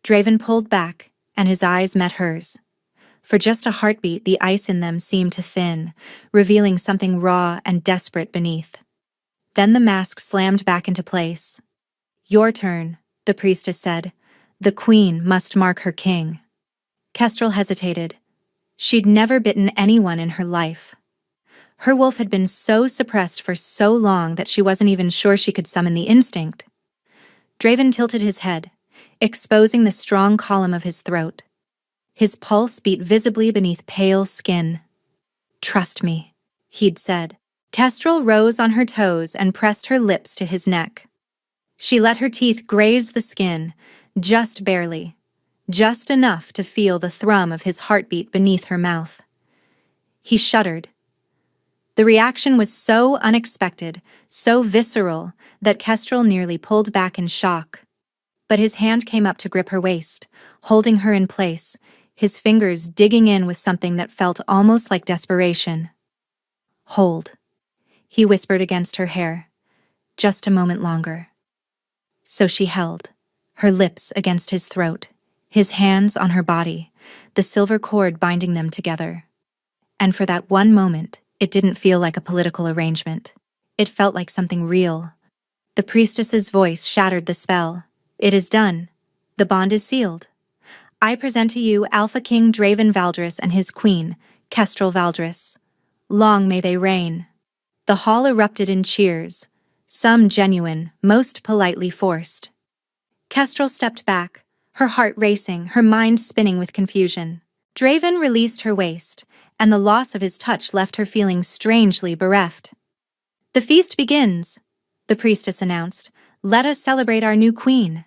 Draven pulled back, and his eyes met hers. For just a heartbeat, the ice in them seemed to thin, revealing something raw and desperate beneath. Then the mask slammed back into place. "Your turn," the priestess said. "The queen must mark her king." Kestrel hesitated. She'd never bitten anyone in her life. Her wolf had been so suppressed for so long that she wasn't even sure she could summon the instinct. Draven tilted his head, exposing the strong column of his throat. His pulse beat visibly beneath pale skin. "Trust me," he'd said. Kestrel rose on her toes and pressed her lips to his neck. She let her teeth graze the skin, just barely, just enough to feel the thrum of his heartbeat beneath her mouth. He shuddered. The reaction was so unexpected, so visceral, that Kestrel nearly pulled back in shock. But his hand came up to grip her waist, holding her in place, his fingers digging in with something that felt almost like desperation. "Hold," he whispered against her hair. "Just a moment longer." So she held, her lips against his throat, his hands on her body, the silver cord binding them together. And for that one moment, it didn't feel like a political arrangement. It felt like something real. The priestess's voice shattered the spell. "It is done. The bond is sealed. I present to you Alpha King Draven Valdris and his queen, Kestrel Valdris. Long may they reign." The hall erupted in cheers, some genuine, most politely forced. Kestrel stepped back, her heart racing, her mind spinning with confusion. Draven released her waist, and the loss of his touch left her feeling strangely bereft. "The feast begins," the priestess announced. "Let us celebrate our new queen."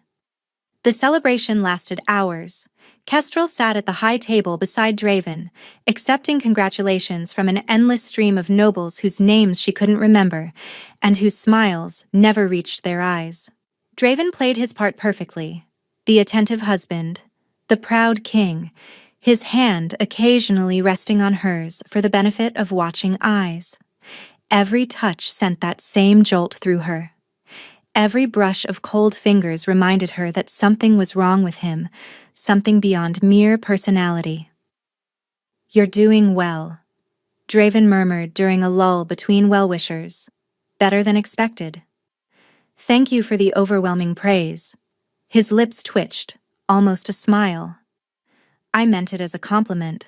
The celebration lasted hours. Kestrel sat at the high table beside Draven, accepting congratulations from an endless stream of nobles whose names she couldn't remember, and whose smiles never reached their eyes. Draven played his part perfectly. The attentive husband, the proud king, his hand occasionally resting on hers for the benefit of watching eyes. Every touch sent that same jolt through her. Every brush of cold fingers reminded her that something was wrong with him, something beyond mere personality. "You're doing well," Draven murmured during a lull between well-wishers. "Better than expected." "Thank you for the overwhelming praise." His lips twitched, almost a smile. "I meant it as a compliment."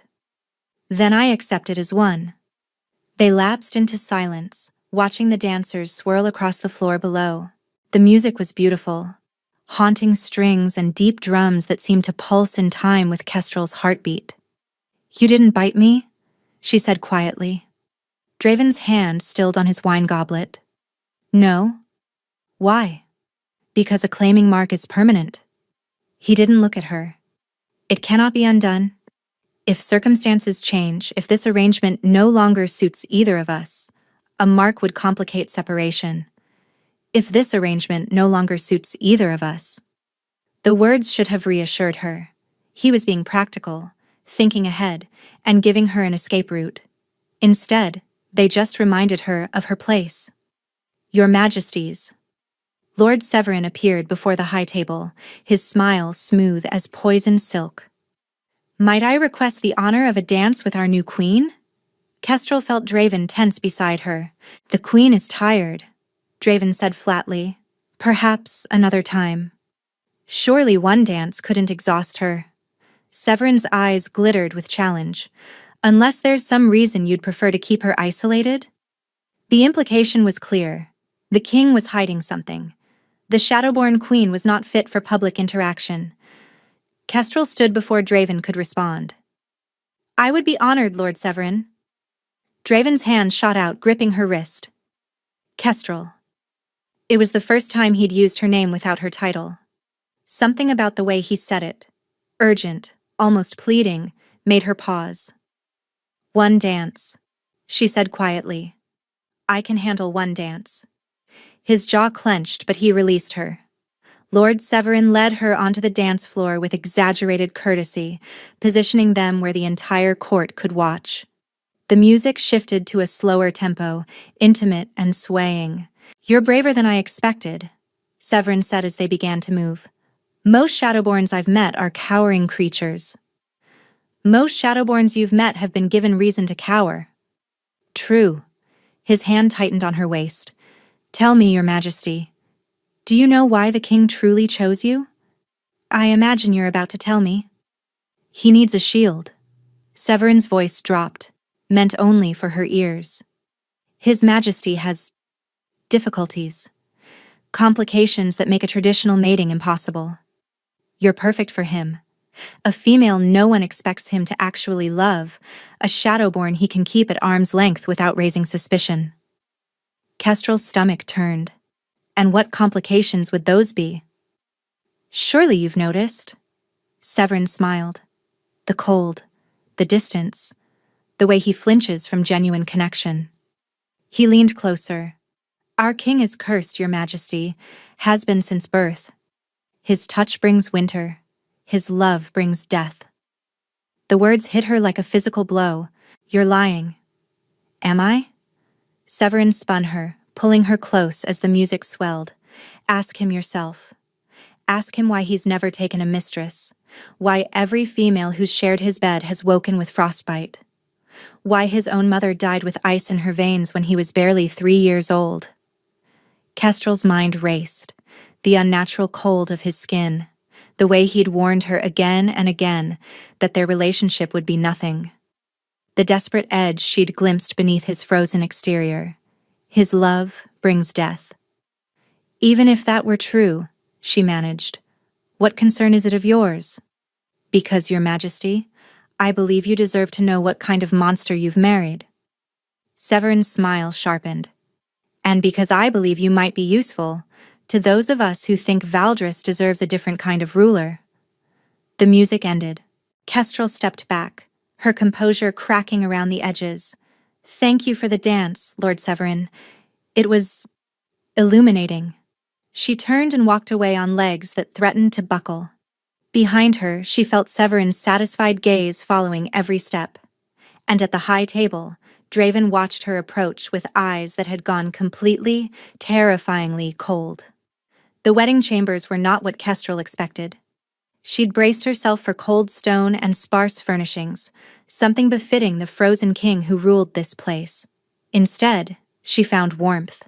"Then I accept it as one." They lapsed into silence, watching the dancers swirl across the floor below. The music was beautiful. Haunting strings and deep drums that seemed to pulse in time with Kestrel's heartbeat. "You didn't bite me?" she said quietly. Draven's hand stilled on his wine goblet. "No." "Why?" "Because a claiming mark is permanent." He didn't look at her. "It cannot be undone. If circumstances change, if this arrangement no longer suits either of us, a mark would complicate separation. If this arrangement no longer suits either of us." The words should have reassured her. He was being practical, thinking ahead, and giving her an escape route. Instead, they just reminded her of her place. "Your Majesties." Lord Severin appeared before the high table, his smile smooth as poisoned silk. "Might I request the honor of a dance with our new queen?" Kestrel felt Draven tense beside her. "The queen is tired," Draven said flatly. "Perhaps another time." Surely one dance couldn't exhaust her. Severin's eyes glittered with challenge. "Unless there's some reason you'd prefer to keep her isolated?" The implication was clear. The king was hiding something. The Shadowborn queen was not fit for public interaction. Kestrel stood before Draven could respond. "I would be honored, Lord Severin." Draven's hand shot out, gripping her wrist. "Kestrel." It was the first time he'd used her name without her title. Something about the way he said it, urgent, almost pleading, made her pause. "One dance," she said quietly. "I can handle one dance." His jaw clenched, but he released her. Lord Severin led her onto the dance floor with exaggerated courtesy, positioning them where the entire court could watch. The music shifted to a slower tempo, intimate and swaying. "You're braver than I expected," Severin said as they began to move. "Most Shadowborns I've met are cowering creatures." "Most Shadowborns you've met have been given reason to cower." "True." His hand tightened on her waist. "Tell me, Your Majesty, do you know why the king truly chose you?" "I imagine you're about to tell me." "He needs a shield." Severin's voice dropped, meant only for her ears. "His Majesty has difficulties. Complications that make a traditional mating impossible. You're perfect for him. A female no one expects him to actually love, a Shadowborn he can keep at arm's length without raising suspicion." Kestrel's stomach turned. And what complications would those be? "Surely you've noticed." Severin smiled. "The cold, the distance, the way he flinches from genuine connection." He leaned closer. "Our king is cursed, Your Majesty, has been since birth. His touch brings winter, his love brings death." The words hit her like a physical blow. "You're lying." "Am I?" Severin spun her, pulling her close as the music swelled. "Ask him yourself. Ask him why he's never taken a mistress, why every female who's shared his bed has woken with frostbite, why his own mother died with ice in her veins when he was barely 3 years old." Kestrel's mind raced, the unnatural cold of his skin, the way he'd warned her again and again that their relationship would be nothing. The desperate edge she'd glimpsed beneath his frozen exterior. His love brings death. "Even if that were true," she managed, "what concern is it of yours?" "Because, Your Majesty, I believe you deserve to know what kind of monster you've married." Severin's smile sharpened. "And because I believe you might be useful to those of us who think Valdris deserves a different kind of ruler." The music ended, Kestrel stepped back, her composure cracking around the edges. "Thank you for the dance, Lord Severin. It was illuminating." She turned and walked away on legs that threatened to buckle. Behind her, she felt Severin's satisfied gaze following every step. And at the high table, Draven watched her approach with eyes that had gone completely, terrifyingly cold. The wedding chambers were not what Kestrel expected. She'd braced herself for cold stone and sparse furnishings, something befitting the frozen king who ruled this place. Instead, she found warmth.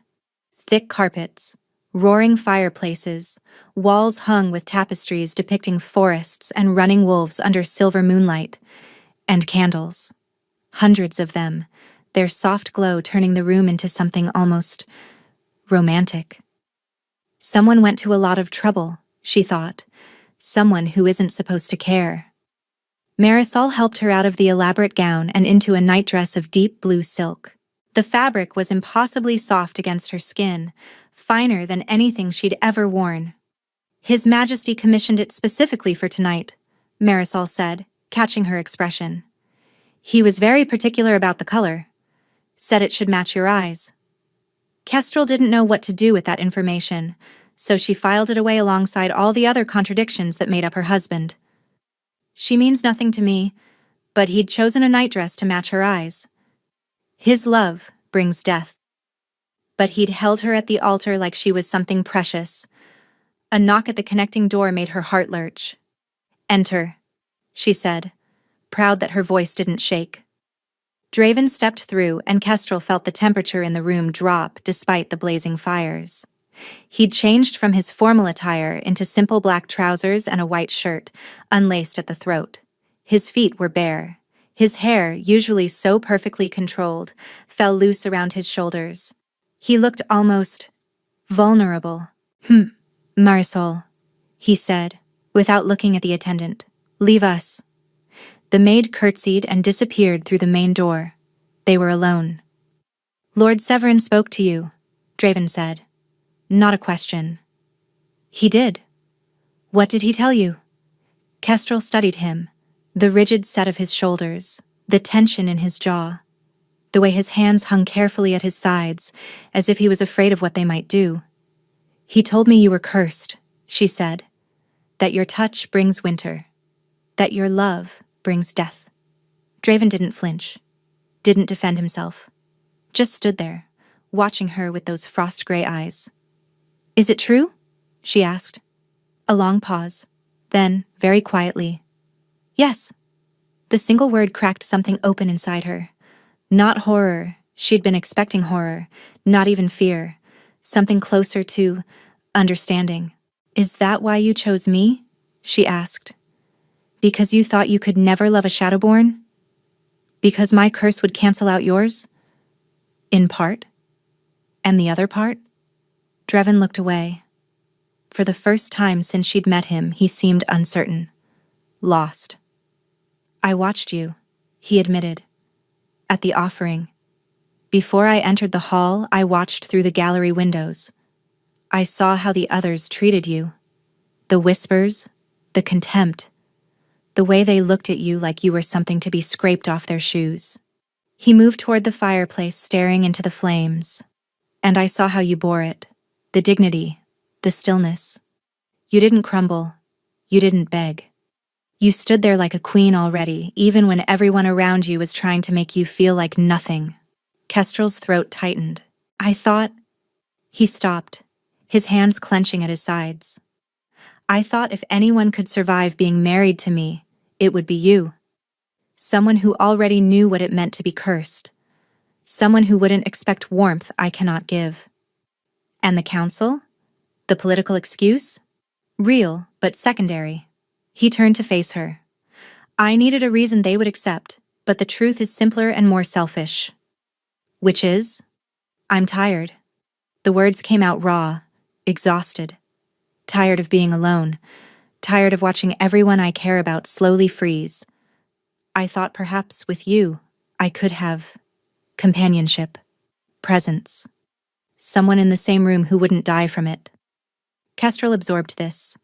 Thick carpets, roaring fireplaces, walls hung with tapestries depicting forests and running wolves under silver moonlight, and candles. Hundreds of them, their soft glow turning the room into something almost romantic. Someone went to a lot of trouble, she thought. Someone who isn't supposed to care. Marisol helped her out of the elaborate gown and into a nightdress of deep blue silk. The fabric was impossibly soft against her skin, finer than anything she'd ever worn. "His Majesty commissioned it specifically for tonight," Marisol said, catching her expression. "He was very particular about the color. Said it should match your eyes." Kestrel didn't know what to do with that information, so she filed it away alongside all the other contradictions that made up her husband. "She means nothing to me, but he'd chosen a nightdress to match her eyes. His love brings death." But he'd held her at the altar like she was something precious. A knock at the connecting door made her heart lurch. "Enter," she said, proud that her voice didn't shake. Draven stepped through, and Kestrel felt the temperature in the room drop despite the blazing fires. He'd changed from his formal attire into simple black trousers and a white shirt, unlaced at the throat. His feet were bare. His hair, usually so perfectly controlled, fell loose around his shoulders. He looked almost vulnerable. Marisol," he said, without looking at the attendant. "Leave us." The maid curtsied and disappeared through the main door. They were alone. "Lord Severin spoke to you," Draven said. "Not a question." "He did. What did he tell you?" Kestrel studied him, the rigid set of his shoulders, the tension in his jaw, the way his hands hung carefully at his sides, as if he was afraid of what they might do. "He told me you were cursed," she said, "that your touch brings winter, that your love brings death." Draven didn't flinch, didn't defend himself, just stood there, watching her with those frost-gray eyes. "Is it true?" she asked. A long pause, then, very quietly, "Yes." The single word cracked something open inside her. Not horror, she'd been expecting horror, not even fear, something closer to understanding. "Is that why you chose me?" she asked. "Because you thought you could never love a Shadowborn? Because my curse would cancel out yours? In part? And the other part?" Draven looked away. For the first time since she'd met him, he seemed uncertain. Lost. "I watched you," he admitted. "At the offering. Before I entered the hall, I watched through the gallery windows. I saw how the others treated you. The whispers, the contempt, the way they looked at you like you were something to be scraped off their shoes." He moved toward the fireplace, staring into the flames. "And I saw how you bore it. The dignity, the stillness. You didn't crumble. You didn't beg. You stood there like a queen already, even when everyone around you was trying to make you feel like nothing." Kestrel's throat tightened. "I thought—" He stopped, his hands clenching at his sides. "I thought if anyone could survive being married to me, it would be you. Someone who already knew what it meant to be cursed. Someone who wouldn't expect warmth I cannot give." "And the council? The political excuse? Real, but secondary." He turned to face her. "I needed a reason they would accept, but the truth is simpler and more selfish." "Which is?" "I'm tired." The words came out raw, exhausted. "Tired of being alone. Tired of watching everyone I care about slowly freeze. I thought perhaps with you, I could have companionship, presence. Someone in the same room who wouldn't die from it." Kestrel absorbed this.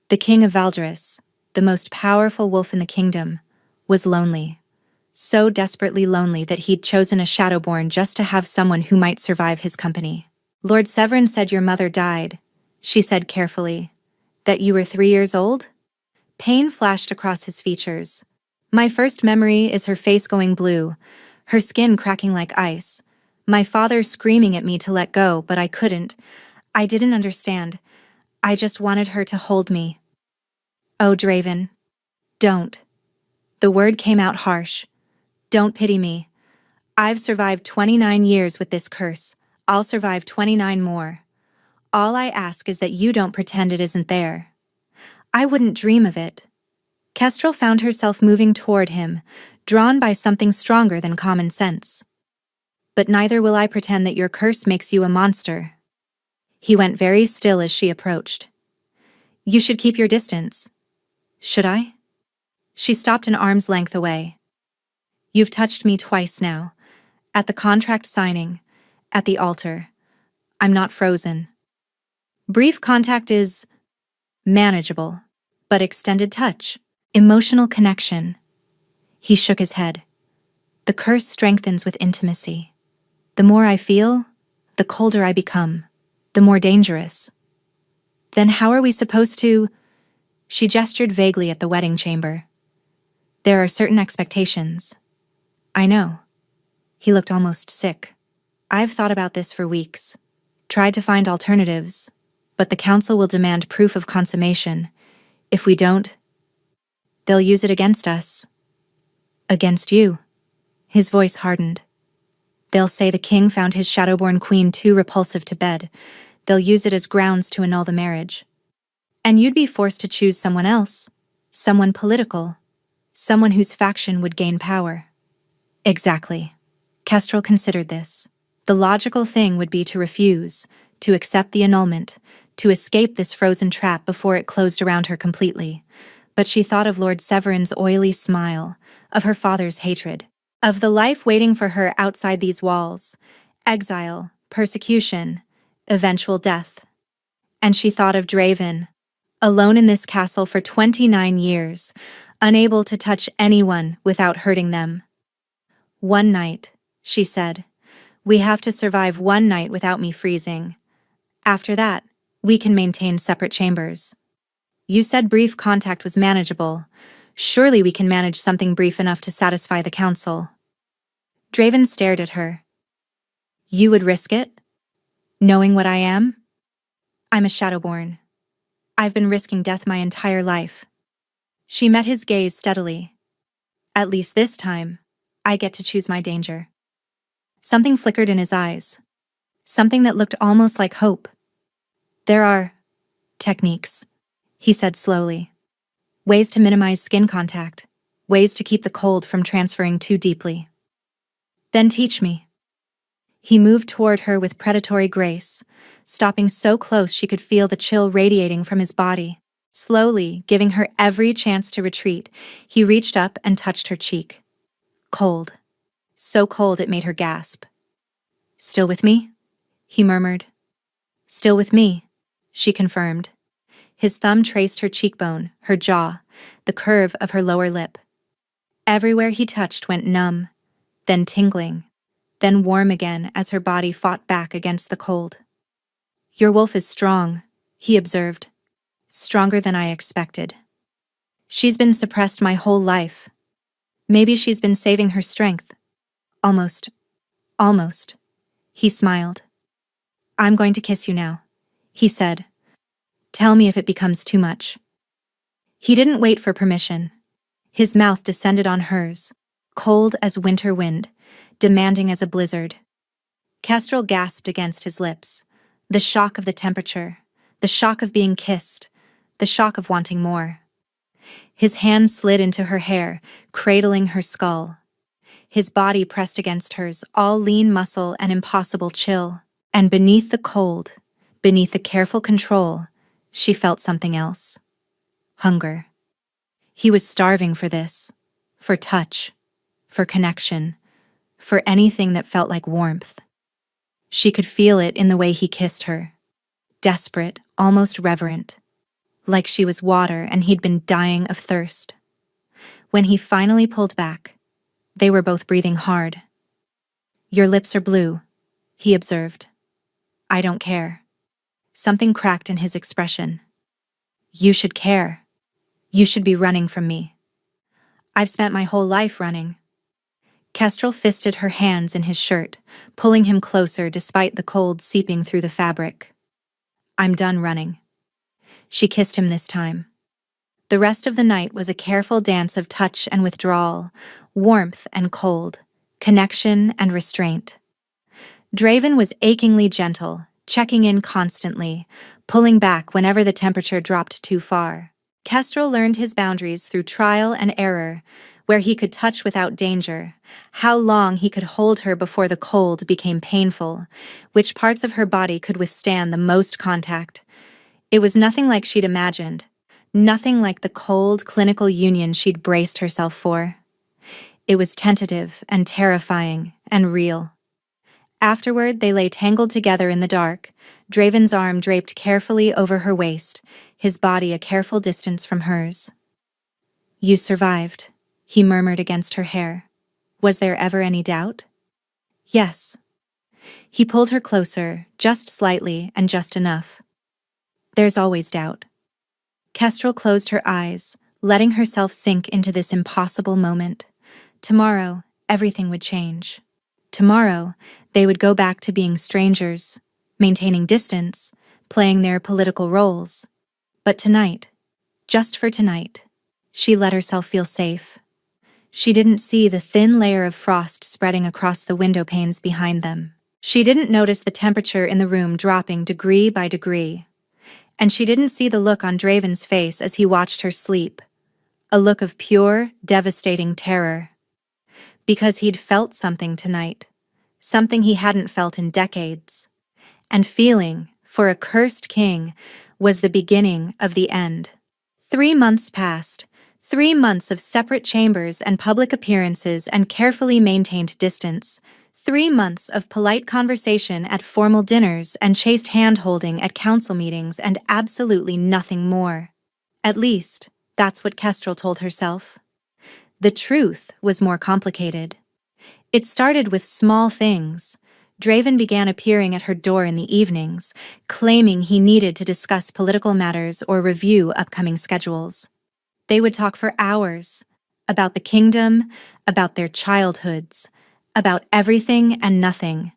The king of Valderis, the most powerful wolf in the kingdom, was lonely. So desperately lonely that he'd chosen a Shadowborn just to have someone who might survive his company. Lord Severin said your mother died, she said carefully. That you were 3 years old? Pain flashed across his features. My first memory is her face going blue, her skin cracking like ice. My father screaming at me to let go, but I couldn't. I didn't understand. I just wanted her to hold me. Oh, Draven. Don't. The word came out harsh. Don't pity me. I've survived 29 years with this curse. I'll survive 29 more. All I ask is that you don't pretend it isn't there. I wouldn't dream of it. Kestrel found herself moving toward him, drawn by something stronger than common sense. But neither will I pretend that your curse makes you a monster. He went very still as she approached. You should keep your distance. Should I? She stopped an arm's length away. You've touched me twice now. At the contract signing, at the altar. I'm not frozen. Brief contact is manageable, but extended touch, emotional connection. He shook his head. The curse strengthens with intimacy. The more I feel, the colder I become, the more dangerous. Then how are we supposed to? She gestured vaguely at the wedding chamber. There are certain expectations. I know. He looked almost sick. I've thought about this for weeks. Tried to find alternatives, but the council will demand proof of consummation. If we don't, they'll use it against us. Against you. His voice hardened. They'll say the king found his Shadowborn queen too repulsive to bed. They'll use it as grounds to annul the marriage. And you'd be forced to choose someone else. Someone political. Someone whose faction would gain power. Exactly. Kestrel considered this. The logical thing would be to refuse, to accept the annulment, to escape this frozen trap before it closed around her completely. But she thought of Lord Severin's oily smile, of her father's hatred, of the life waiting for her outside these walls, exile, persecution, eventual death. And she thought of Draven, alone in this castle for 29 years, unable to touch anyone without hurting them. One night, she said. We have to survive one night without me freezing. After that, we can maintain separate chambers. You said brief contact was manageable. Surely we can manage something brief enough to satisfy the council. Draven stared at her. You would risk it? Knowing what I am? I'm a Shadowborn. I've been risking death my entire life. She met his gaze steadily. At least this time, I get to choose my danger. Something flickered in his eyes. Something that looked almost like hope. There are techniques, he said slowly. Ways to minimize skin contact. Ways to keep the cold from transferring too deeply. Then teach me. He moved toward her with predatory grace, stopping so close she could feel the chill radiating from his body. Slowly, giving her every chance to retreat, he reached up and touched her cheek. Cold. So cold it made her gasp. Still with me? He murmured. Still with me, she confirmed. His thumb traced her cheekbone, her jaw, the curve of her lower lip. Everywhere he touched went numb, then tingling, then warm again as her body fought back against the cold. Your wolf is strong, he observed. Stronger than I expected. She's been suppressed my whole life. Maybe she's been saving her strength. Almost. He smiled. I'm going to kiss you now, he said. Tell me if it becomes too much. He didn't wait for permission. His mouth descended on hers, cold as winter wind, demanding as a blizzard. Kestrel gasped against his lips. The shock of the temperature, the shock of being kissed, the shock of wanting more. His hand slid into her hair, cradling her skull. His body pressed against hers, all lean muscle and impossible chill. And beneath the cold, beneath the careful control, she felt something else. Hunger. He was starving for this, for touch, for connection, for anything that felt like warmth. She could feel it in the way he kissed her. Desperate, almost reverent. like she was water and he'd been dying of thirst. When he finally pulled back, they were both breathing hard. "Your lips are blue," he observed. "I don't care." Something cracked in his expression. "You should care. You should be running from me." "I've spent my whole life running." Kestrel fisted her hands in his shirt, pulling him closer despite the cold seeping through the fabric. "I'm done running." She kissed him this time. The rest of the night was a careful dance of touch and withdrawal, warmth and cold, connection and restraint. Draven was achingly gentle, checking in constantly, pulling back whenever the temperature dropped too far. Kestrel learned his boundaries through trial and error, where he could touch without danger, how long he could hold her before the cold became painful, which parts of her body could withstand the most contact. It was nothing like she'd imagined, nothing like the cold, clinical union she'd braced herself for. It was tentative and terrifying and real. Afterward, they lay tangled together in the dark, Draven's arm draped carefully over her waist, his body a careful distance from hers. "You survived," he murmured against her hair. "Was there ever any doubt?" "Yes." He pulled her closer, just slightly and just enough. "There's always doubt." Kestrel closed her eyes, letting herself sink into this impossible moment. Tomorrow, everything would change. Tomorrow, they would go back to being strangers, maintaining distance, playing their political roles. But tonight, just for tonight, she let herself feel safe. She didn't see the thin layer of frost spreading across the window panes behind them. She didn't notice the temperature in the room dropping degree by degree. And she didn't see the look on Draven's face as he watched her sleep. A look of pure, devastating terror. Because he'd felt something tonight. Something he hadn't felt in decades. And feeling, for a cursed king, was the beginning of the end. 3 months passed. 3 months of separate chambers and public appearances and carefully maintained distance. 3 months of polite conversation at formal dinners and chaste hand-holding at council meetings and absolutely nothing more. At least, that's what Kestrel told herself. The truth was more complicated. It started with small things. Draven began appearing at her door in the evenings, claiming he needed to discuss political matters or review upcoming schedules. They would talk for hours, about the kingdom, about their childhoods, about everything and nothing.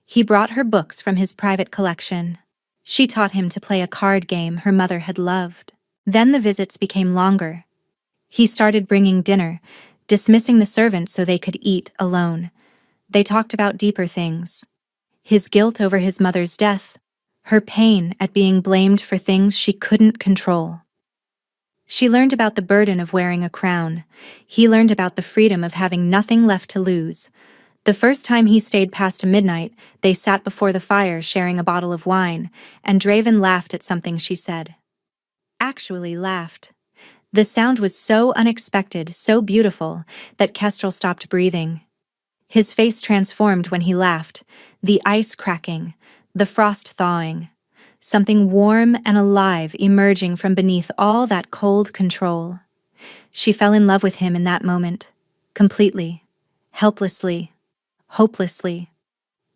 He brought her books from his private collection. She taught him to play a card game her mother had loved. Then the visits became longer. He started bringing dinner, dismissing the servants so they could eat alone. They talked about deeper things. His guilt over his mother's death, her pain at being blamed for things she couldn't control. She learned about the burden of wearing a crown. He learned about the freedom of having nothing left to lose. The first time he stayed past midnight, they sat before the fire sharing a bottle of wine, and Draven laughed at something she said. Actually laughed. The sound was so unexpected, so beautiful, that Kestrel stopped breathing. His face transformed when he laughed, the ice cracking, the frost thawing. Something warm and alive emerging from beneath all that cold control. She fell in love with him in that moment, completely, helplessly, hopelessly.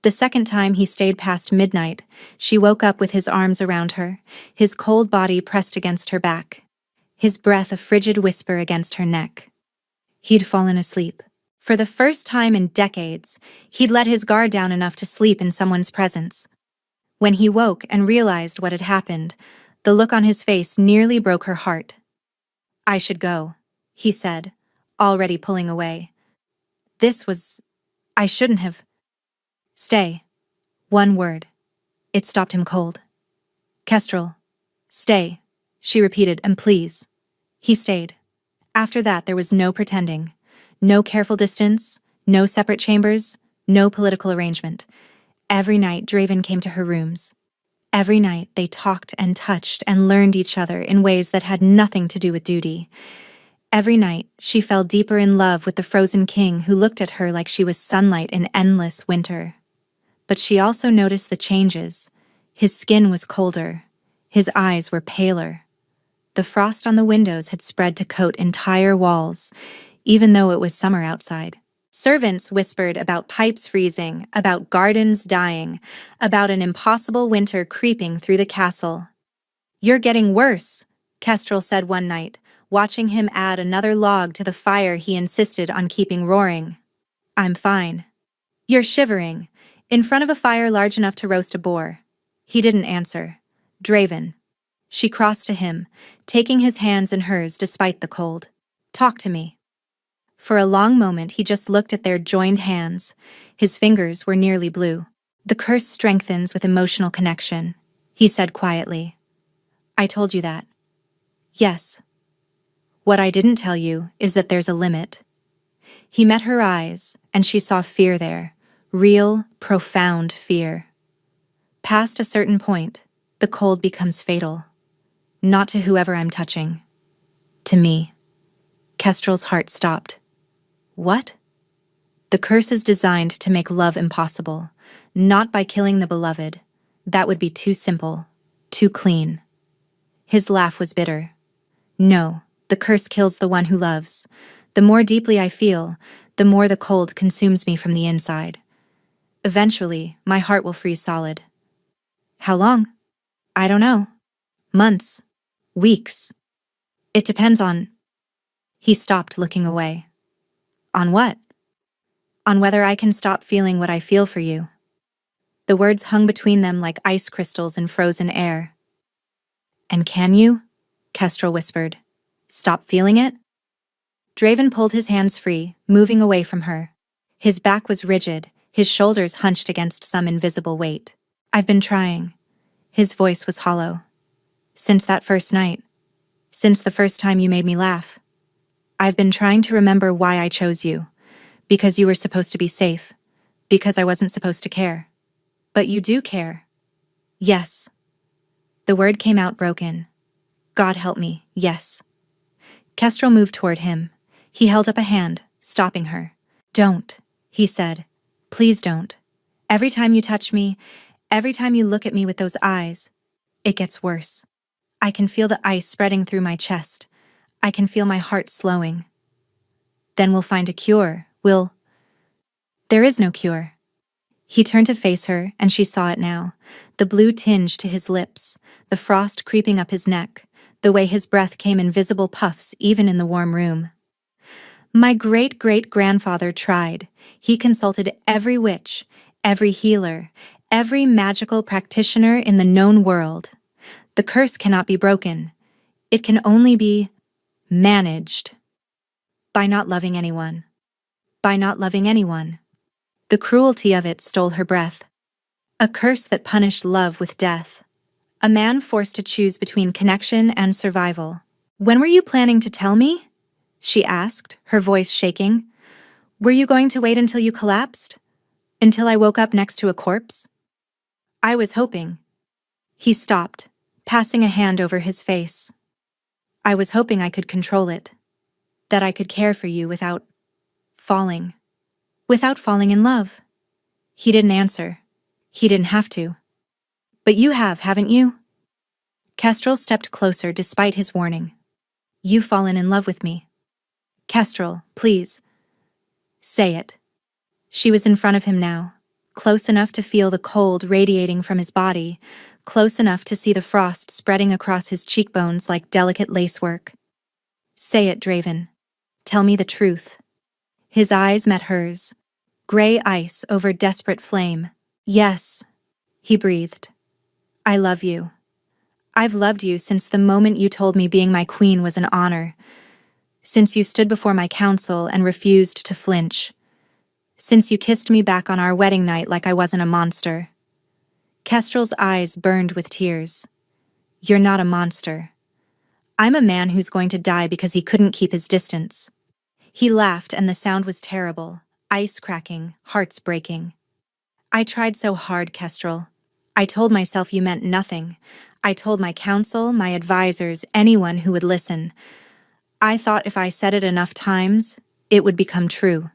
The second time he stayed past midnight, she woke up with his arms around her, his cold body pressed against her back, his breath a frigid whisper against her neck. He'd fallen asleep. For the first time in decades, he'd let his guard down enough to sleep in someone's presence. When he woke and realized what had happened, the look on his face nearly broke her heart. "I should go," he said, already pulling away. I shouldn't have." "Stay." One word. It stopped him cold. "Kestrel, stay," she repeated, "and please." He stayed. After that, there was no pretending, no careful distance, no separate chambers, no political arrangement. Every night, Draven came to her rooms. Every night, they talked and touched and learned each other in ways that had nothing to do with duty. Every night, she fell deeper in love with the frozen king who looked at her like she was sunlight in endless winter. But she also noticed the changes. His skin was colder. His eyes were paler. The frost on the windows had spread to coat entire walls, even though it was summer outside. Servants whispered about pipes freezing, about gardens dying, about an impossible winter creeping through the castle. "You're getting worse," Kestrel said one night, watching him add another log to the fire he insisted on keeping roaring. "I'm fine." "You're shivering, in front of a fire large enough to roast a boar." He didn't answer. "Draven." She crossed to him, taking his hands in hers despite the cold. "Talk to me." For a long moment he just looked at their joined hands. His fingers were nearly blue. "The curse strengthens with emotional connection," he said quietly. "I told you that." "Yes. What I didn't tell you is that there's a limit." He met her eyes, and she saw fear there. Real, profound fear. Past a certain point, the cold becomes fatal. Not to whoever I'm touching. To me. Kestrel's heart stopped. What? The curse is designed to make love impossible, not by killing the beloved. That would be too simple, too clean. His laugh was bitter. "No, the curse kills the one who loves. The more deeply I feel, the more the cold consumes me from the inside. Eventually, my heart will freeze solid." "How long?" "I don't know. Months. Weeks. It depends on..." He stopped, looking away. "On what?" "On whether I can stop feeling what I feel for you." The words hung between them like ice crystals in frozen air. "And can you?" Kestrel whispered. "Stop feeling it?" Draven pulled his hands free, moving away from her. His back was rigid, his shoulders hunched against some invisible weight. "I've been trying." His voice was hollow. "Since that first night. Since the first time you made me laugh. I've been trying to remember why I chose you. Because you were supposed to be safe. Because I wasn't supposed to care. But you do care." "Yes." The word came out broken. "God help me, yes." Kestrel moved toward him. He held up a hand, stopping her. "Don't," he said. "Please don't. Every time you touch me, every time you look at me with those eyes, it gets worse. I can feel the ice spreading through my chest. I can feel my heart slowing. Then we'll find a cure, we'll..." "There is no cure." He turned to face her, and she saw it now. The blue tinge to his lips, the frost creeping up his neck, the way his breath came in visible puffs even in the warm room. "My great-great-grandfather tried. He consulted every witch, every healer, every magical practitioner in the known world. The curse cannot be broken. It can only be managed. By not loving anyone. By not loving anyone." The cruelty of it stole her breath. A curse that punished love with death. A man forced to choose between connection and survival. "When were you planning to tell me?" she asked, her voice shaking. "Were you going to wait until you collapsed? Until I woke up next to a corpse?" "I was hoping." He stopped, passing a hand over his face. "I was hoping I could control it. That I could care for you without falling. Without falling in love." He didn't answer. He didn't have to. "But you have, haven't you?" Kestrel stepped closer despite his warning. "You've fallen in love with me." "Kestrel, please. Say it." She was in front of him now, close enough to feel the cold radiating from his body, close enough to see the frost spreading across his cheekbones like delicate lacework. "Say it, Draven. Tell me the truth." His eyes met hers, gray ice over desperate flame. "Yes," he breathed. "I love you. I've loved you since the moment you told me being my queen was an honor. Since you stood before my council and refused to flinch. Since you kissed me back on our wedding night like I wasn't a monster." Kestrel's eyes burned with tears. "You're not a monster. I'm a man who's going to die because he couldn't keep his distance." He laughed, and the sound was terrible. Ice cracking, hearts breaking. "I tried so hard, Kestrel. I told myself you meant nothing. I told my council, my advisors, anyone who would listen. I thought if I said it enough times, it would become true.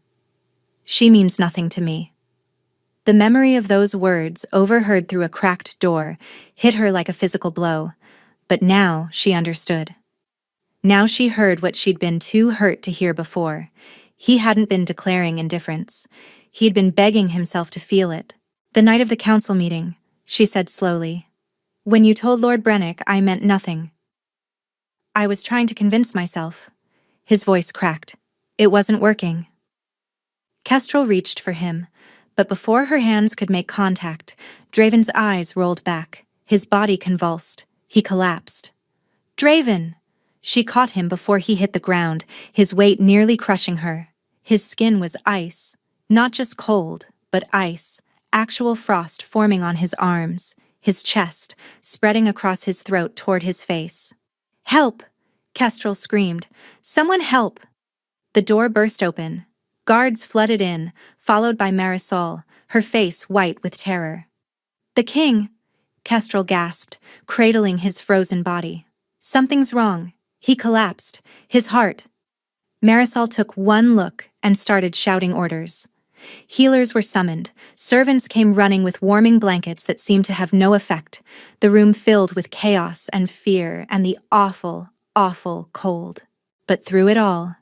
She means nothing to me." The memory of those words, overheard through a cracked door, hit her like a physical blow. But now she understood. Now she heard what she'd been too hurt to hear before. He hadn't been declaring indifference. He'd been begging himself to feel it. "The night of the council meeting," she said slowly. "When you told Lord Brennick, I meant nothing. I was trying to convince myself." His voice cracked. "It wasn't working." Kestrel reached for him, but before her hands could make contact, Draven's eyes rolled back. His body convulsed. He collapsed. "Draven!" She caught him before he hit the ground, his weight nearly crushing her. His skin was ice. Not just cold, but ice. Actual frost forming on his arms, his chest, spreading across his throat toward his face. "Help!" Kestrel screamed. "Someone help!" The door burst open. Guards flooded in, followed by Marisol, her face white with terror. "The king!" Kestrel gasped, cradling his frozen body. "Something's wrong." He collapsed, his heart. Marisol took one look and started shouting orders. Healers were summoned. Servants came running with warming blankets that seemed to have no effect, the room filled with chaos and fear and the awful, awful cold. But through it all,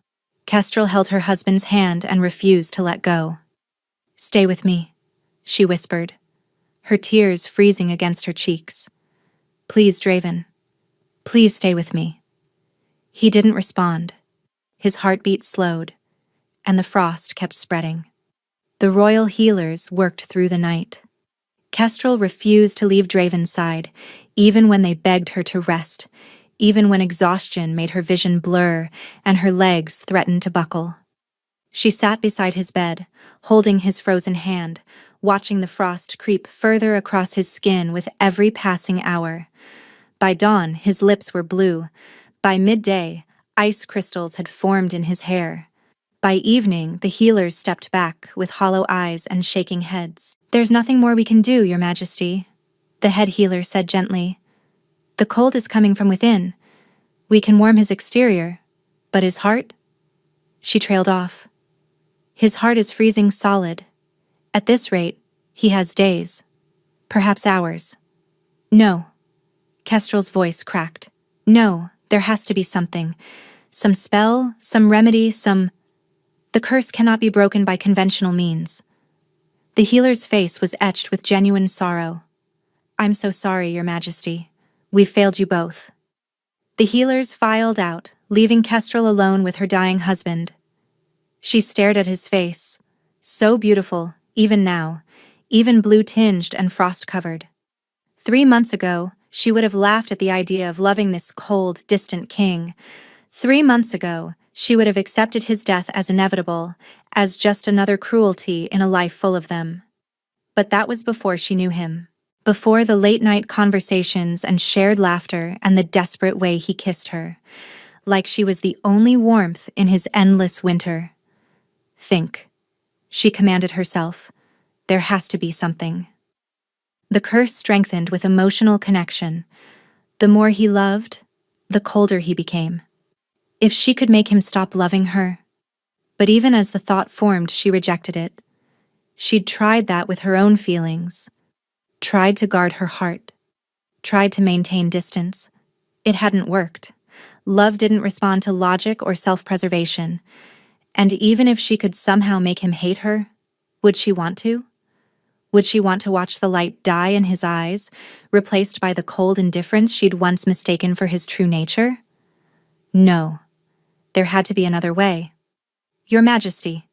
Kestrel held her husband's hand and refused to let go. "Stay with me," she whispered, her tears freezing against her cheeks. "Please, Draven. Please stay with me." He didn't respond. His heartbeat slowed, and the frost kept spreading. The royal healers worked through the night. Kestrel refused to leave Draven's side, even when they begged her to rest, even when exhaustion made her vision blur and her legs threatened to buckle. She sat beside his bed, holding his frozen hand, watching the frost creep further across his skin with every passing hour. By dawn, his lips were blue. By midday, ice crystals had formed in his hair. By evening, the healers stepped back with hollow eyes and shaking heads. "There's nothing more we can do, Your Majesty," the head healer said gently. "The cold is coming from within. We can warm his exterior, but his heart?" She trailed off. "His heart is freezing solid. At this rate, he has days, perhaps hours." "No." Kestrel's voice cracked. "No, there has to be something. Some spell, some remedy, some... The curse cannot be broken by conventional means." The healer's face was etched with genuine sorrow. "I'm so sorry, Your Majesty. We've failed you both." The healers filed out, leaving Kestrel alone with her dying husband. She stared at his face, so beautiful, even now, even blue-tinged and frost-covered. 3 months ago, she would have laughed at the idea of loving this cold, distant king. 3 months ago, she would have accepted his death as inevitable, as just another cruelty in a life full of them. But that was before she knew him. Before the late-night conversations and shared laughter and the desperate way he kissed her, like she was the only warmth in his endless winter. "Think," she commanded herself. "There has to be something." The curse strengthened with emotional connection. The more he loved, the colder he became. If she could make him stop loving her. But even as the thought formed, she rejected it. She'd tried that with her own feelings. Tried to guard her heart. Tried to maintain distance. It hadn't worked. Love didn't respond to logic or self-preservation. And even if she could somehow make him hate her, would she want to? Would she want to watch the light die in his eyes, replaced by the cold indifference she'd once mistaken for his true nature? No. There had to be another way. "Your Majesty."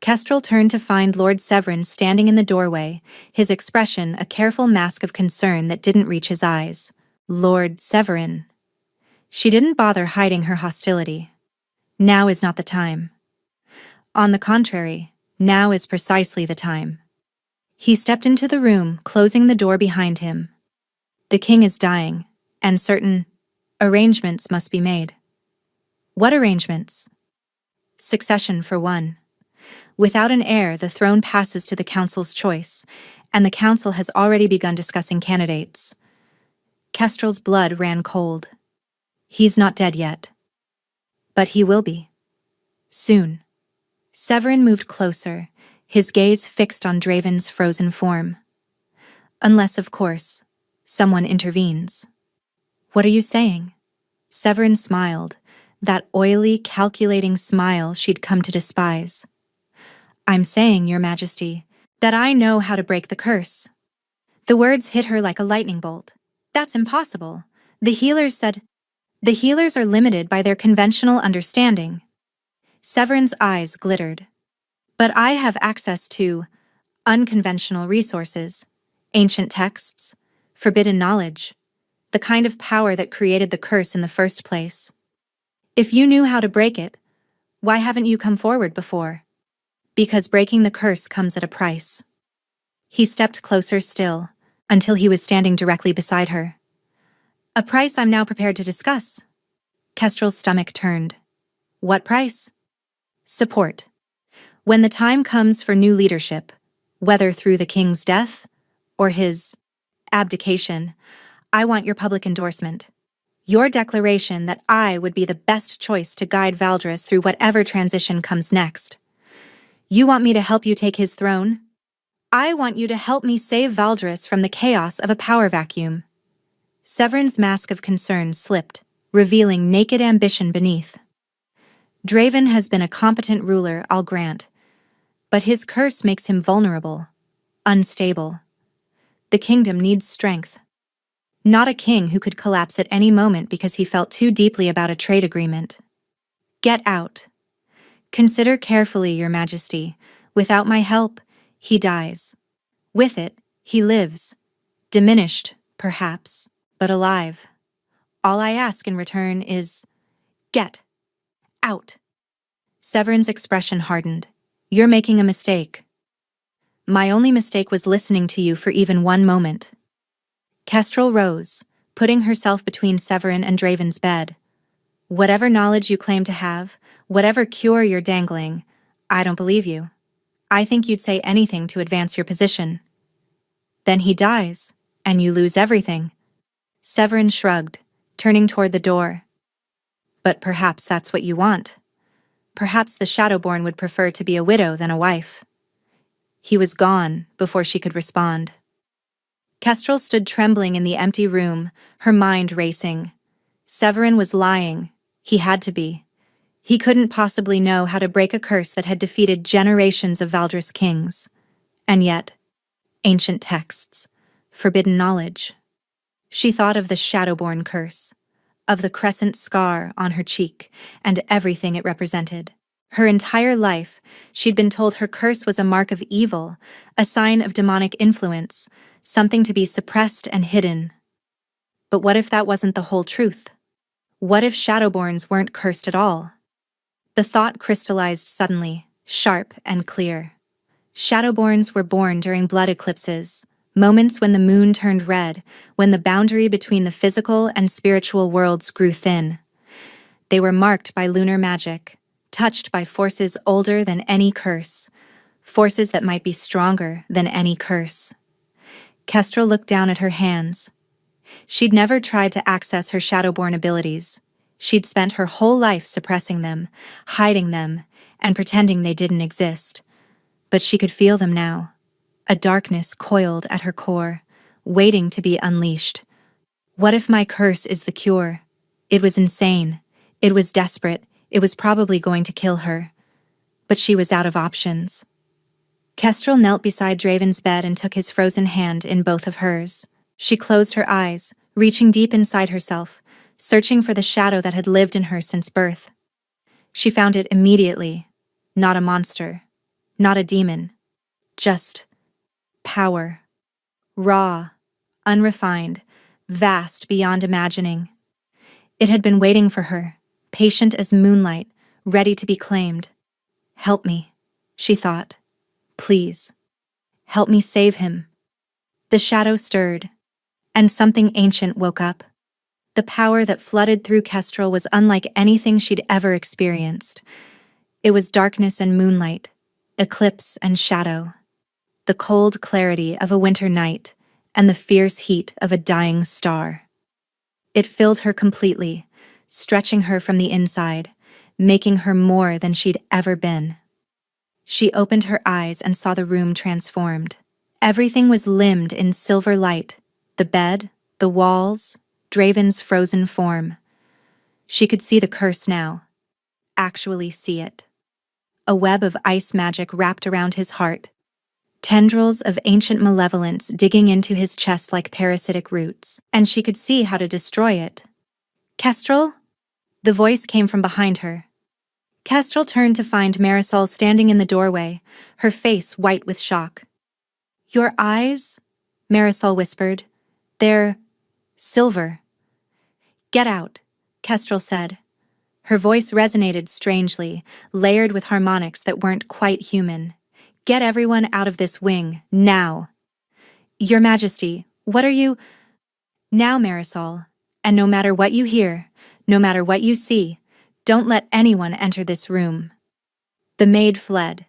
Kestrel turned to find Lord Severin standing in the doorway, his expression a careful mask of concern that didn't reach his eyes. Lord Severin. She didn't bother hiding her hostility. Now is not the time. On the contrary, now is precisely the time. He stepped into the room, closing the door behind him. The king is dying, and certain arrangements must be made. What arrangements? Succession, for one. Without an heir, the throne passes to the council's choice, and the council has already begun discussing candidates. Kestrel's blood ran cold. He's not dead yet. But he will be. Soon. Severin moved closer, his gaze fixed on Draven's frozen form. Unless, of course, someone intervenes. "What are you saying?" Severin smiled, that oily, calculating smile she'd come to despise. "I'm saying, Your Majesty, that I know how to break the curse." The words hit her like a lightning bolt. "That's impossible. The healers said—" "The healers are limited by their conventional understanding." Severin's eyes glittered. "But I have access to unconventional resources, ancient texts, forbidden knowledge, the kind of power that created the curse in the first place. If you knew how to break it, why haven't you come forward before?" "Because breaking the curse comes at a price." He stepped closer still, until he was standing directly beside her. "A price I'm now prepared to discuss." Kestrel's stomach turned. "What price?" "Support. When the time comes for new leadership, whether through the king's death or his abdication, I want your public endorsement. Your declaration that I would be the best choice to guide Valdris through whatever transition comes next. You want me to help you take his throne? I want you to help me save Valdris from the chaos of a power vacuum." Severin's mask of concern slipped, revealing naked ambition beneath. "Draven has been a competent ruler, I'll grant, but his curse makes him vulnerable, unstable. The kingdom needs strength. Not a king who could collapse at any moment because he felt too deeply about a trade agreement. Get out. Consider carefully, Your Majesty. Without my help, he dies. With it, he lives. Diminished, perhaps, but alive. All I ask in return is, get out." Severin's expression hardened. "You're making a mistake." "My only mistake was listening to you for even one moment." Kestrel rose, putting herself between Severin and Draven's bed. "Whatever knowledge you claim to have, whatever cure you're dangling, I don't believe you. I think you'd say anything to advance your position." "Then he dies, and you lose everything." Severin shrugged, turning toward the door. "But perhaps that's what you want. Perhaps the Shadowborn would prefer to be a widow than a wife." He was gone before she could respond. Kestrel stood trembling in the empty room, her mind racing. Severin was lying. He had to be. He couldn't possibly know how to break a curse that had defeated generations of Valdris kings. And yet, ancient texts, forbidden knowledge. She thought of the Shadowborn curse, of the crescent scar on her cheek, and everything it represented. Her entire life, she'd been told her curse was a mark of evil, a sign of demonic influence, something to be suppressed and hidden. But what if that wasn't the whole truth? What if Shadowborns weren't cursed at all? The thought crystallized suddenly, sharp and clear. Shadowborns were born during blood eclipses, moments when the moon turned red, when the boundary between the physical and spiritual worlds grew thin. They were marked by lunar magic, touched by forces older than any curse, forces that might be stronger than any curse. Kestrel looked down at her hands. She'd never tried to access her Shadowborn abilities. She'd spent her whole life suppressing them, hiding them, and pretending they didn't exist. But she could feel them now. A darkness coiled at her core, waiting to be unleashed. What if my curse is the cure? It was insane. It was desperate. It was probably going to kill her. But she was out of options. Kestrel knelt beside Draven's bed and took his frozen hand in both of hers. She closed her eyes, reaching deep inside herself, searching for the shadow that had lived in her since birth. She found it immediately. Not a monster. Not a demon. Just power. Raw, unrefined, vast beyond imagining. It had been waiting for her, patient as moonlight, ready to be claimed. "Help me," she thought. "Please. Help me save him." The shadow stirred, and something ancient woke up. The power that flooded through Kestrel was unlike anything she'd ever experienced. It was darkness and moonlight, eclipse and shadow, the cold clarity of a winter night, and the fierce heat of a dying star. It filled her completely, stretching her from the inside, making her more than she'd ever been. She opened her eyes and saw the room transformed. Everything was limned in silver light, the bed, the walls, Draven's frozen form. She could see the curse now. Actually see it. A web of ice magic wrapped around his heart. Tendrils of ancient malevolence digging into his chest like parasitic roots. And she could see how to destroy it. Kestrel? The voice came from behind her. Kestrel turned to find Marisol standing in the doorway, her face white with shock. Your eyes? Marisol whispered. They're silver. Get out, Kestrel said. Her voice resonated strangely, layered with harmonics that weren't quite human. Get everyone out of this wing, now. Your Majesty, what are you— Now, Marisol, and no matter what you hear, no matter what you see, don't let anyone enter this room. The maid fled.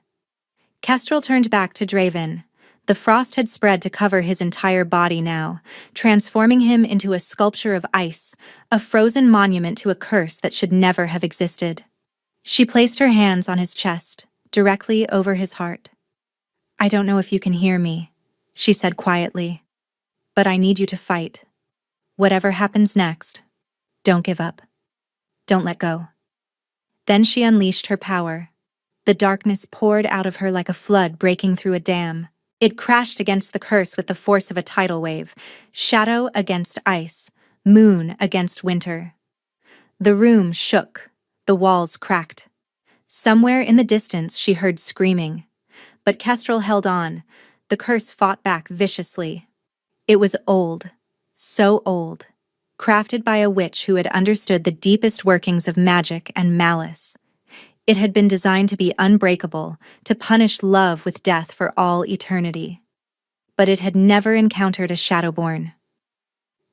Kestrel turned back to Draven. The frost had spread to cover his entire body now, transforming him into a sculpture of ice, a frozen monument to a curse that should never have existed. She placed her hands on his chest, directly over his heart. I don't know if you can hear me, she said quietly, but I need you to fight. Whatever happens next, don't give up. Don't let go. Then she unleashed her power. The darkness poured out of her like a flood breaking through a dam. It crashed against the curse with the force of a tidal wave, shadow against ice, moon against winter. The room shook, the walls cracked. Somewhere in the distance she heard screaming. But Kestrel held on. The curse fought back viciously. It was old, so old, crafted by a witch who had understood the deepest workings of magic and malice. It had been designed to be unbreakable, to punish love with death for all eternity. But it had never encountered a Shadowborn.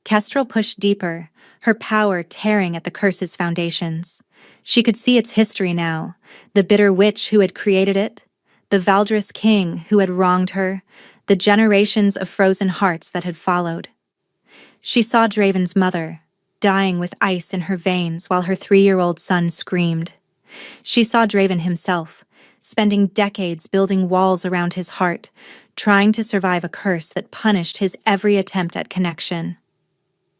Kestrel pushed deeper, her power tearing at the curse's foundations. She could see its history now, the bitter witch who had created it, the Valdris king who had wronged her, the generations of frozen hearts that had followed. She saw Draven's mother, dying with ice in her veins while her 3-year-old son screamed. She saw Draven himself, spending decades building walls around his heart, trying to survive a curse that punished his every attempt at connection.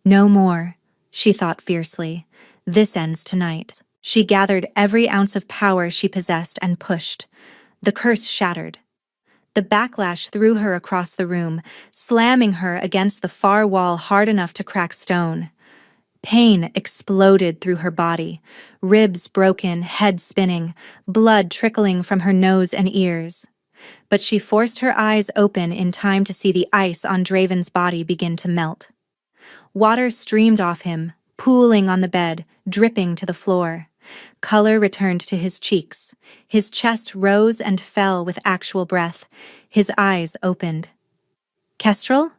No more, she thought fiercely. This ends tonight. She gathered every ounce of power she possessed and pushed. The curse shattered. The backlash threw her across the room, slamming her against the far wall hard enough to crack stone. Pain exploded through her body, ribs broken, head spinning, blood trickling from her nose and ears. But she forced her eyes open in time to see the ice on Draven's body begin to melt. Water streamed off him, pooling on the bed, dripping to the floor. Color returned to his cheeks. His chest rose and fell with actual breath. His eyes opened. Kestrel?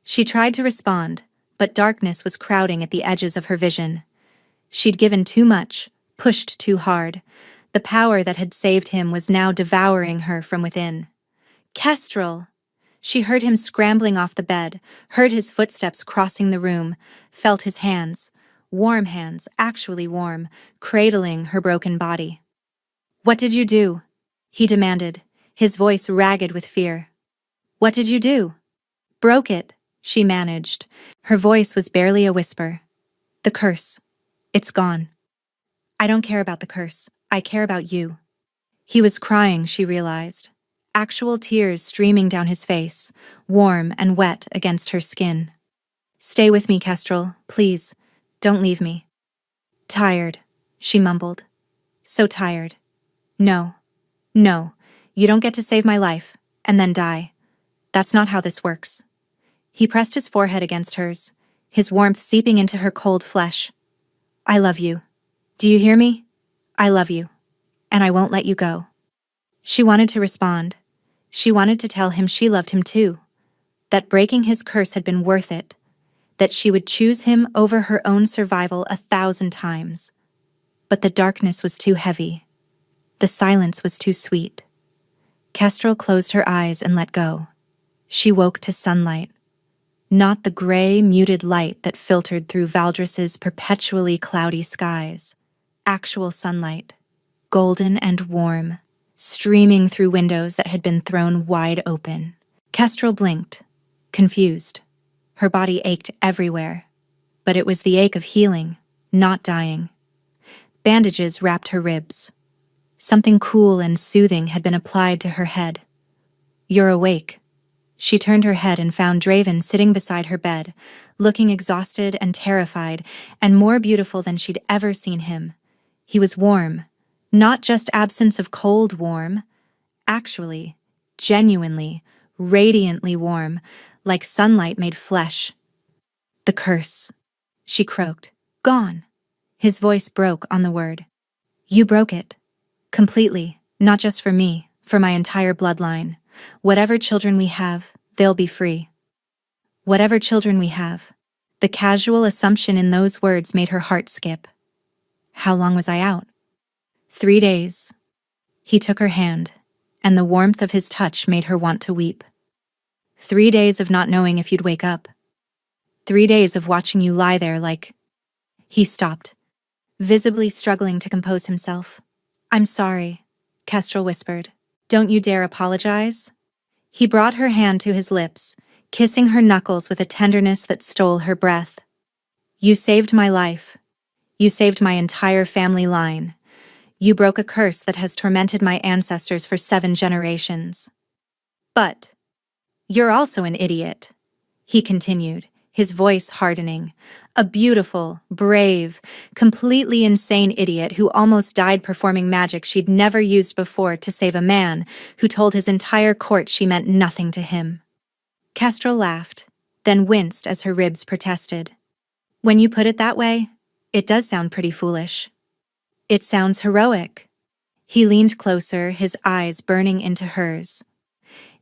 She tried to respond, but darkness was crowding at the edges of her vision. She'd given too much, pushed too hard. The power that had saved him was now devouring her from within. Kestrel! She heard him scrambling off the bed, heard his footsteps crossing the room, felt his hands, warm hands, actually warm, cradling her broken body. What did you do? He demanded, his voice ragged with fear. What did you do? Broke it, she managed. Her voice was barely a whisper. The curse. It's gone. I don't care about the curse. I care about you. He was crying, she realized. Actual tears streaming down his face, warm and wet against her skin. Stay with me, Kestrel, please. Don't leave me. Tired, she mumbled. So tired. No. No. You don't get to save my life, and then die. That's not how this works. He pressed his forehead against hers, his warmth seeping into her cold flesh. I love you. Do you hear me? I love you. And I won't let you go. She wanted to respond. She wanted to tell him she loved him too. That breaking his curse had been worth it. That she would choose him over her own survival 1,000 times. But the darkness was too heavy. The silence was too sweet. Kestrel closed her eyes and let go. She woke to sunlight. Not the gray, muted light that filtered through Valdris's perpetually cloudy skies. Actual sunlight, golden and warm, streaming through windows that had been thrown wide open. Kestrel blinked, confused. Her body ached everywhere, but it was the ache of healing, not dying. Bandages wrapped her ribs. Something cool and soothing had been applied to her head. "You're awake." She turned her head and found Draven sitting beside her bed, looking exhausted and terrified, and more beautiful than she'd ever seen him. He was warm, not just absence of cold warm, actually, genuinely, radiantly warm, like sunlight made flesh. "The curse," she croaked. "Gone." His voice broke on the word. "You broke it. Completely. Not just for me, for my entire bloodline. Whatever children we have, they'll be free." Whatever children we have. The casual assumption in those words made her heart skip. How long was I out? 3 days. He took her hand, and the warmth of his touch made her want to weep. 3 days of not knowing if you'd wake up. 3 days of watching you lie there like... He stopped, visibly struggling to compose himself. "I'm sorry," Kestrel whispered. "Don't you dare apologize." He brought her hand to his lips, kissing her knuckles with a tenderness that stole her breath. "You saved my life. You saved my entire family line. You broke a curse that has tormented my ancestors for 7 generations. But you're also an idiot," he continued, his voice hardening. "A beautiful, brave, completely insane idiot who almost died performing magic she'd never used before to save a man who told his entire court she meant nothing to him." Kestrel laughed, then winced as her ribs protested. "When you put it that way, it does sound pretty foolish." "It sounds heroic." He leaned closer, his eyes burning into hers.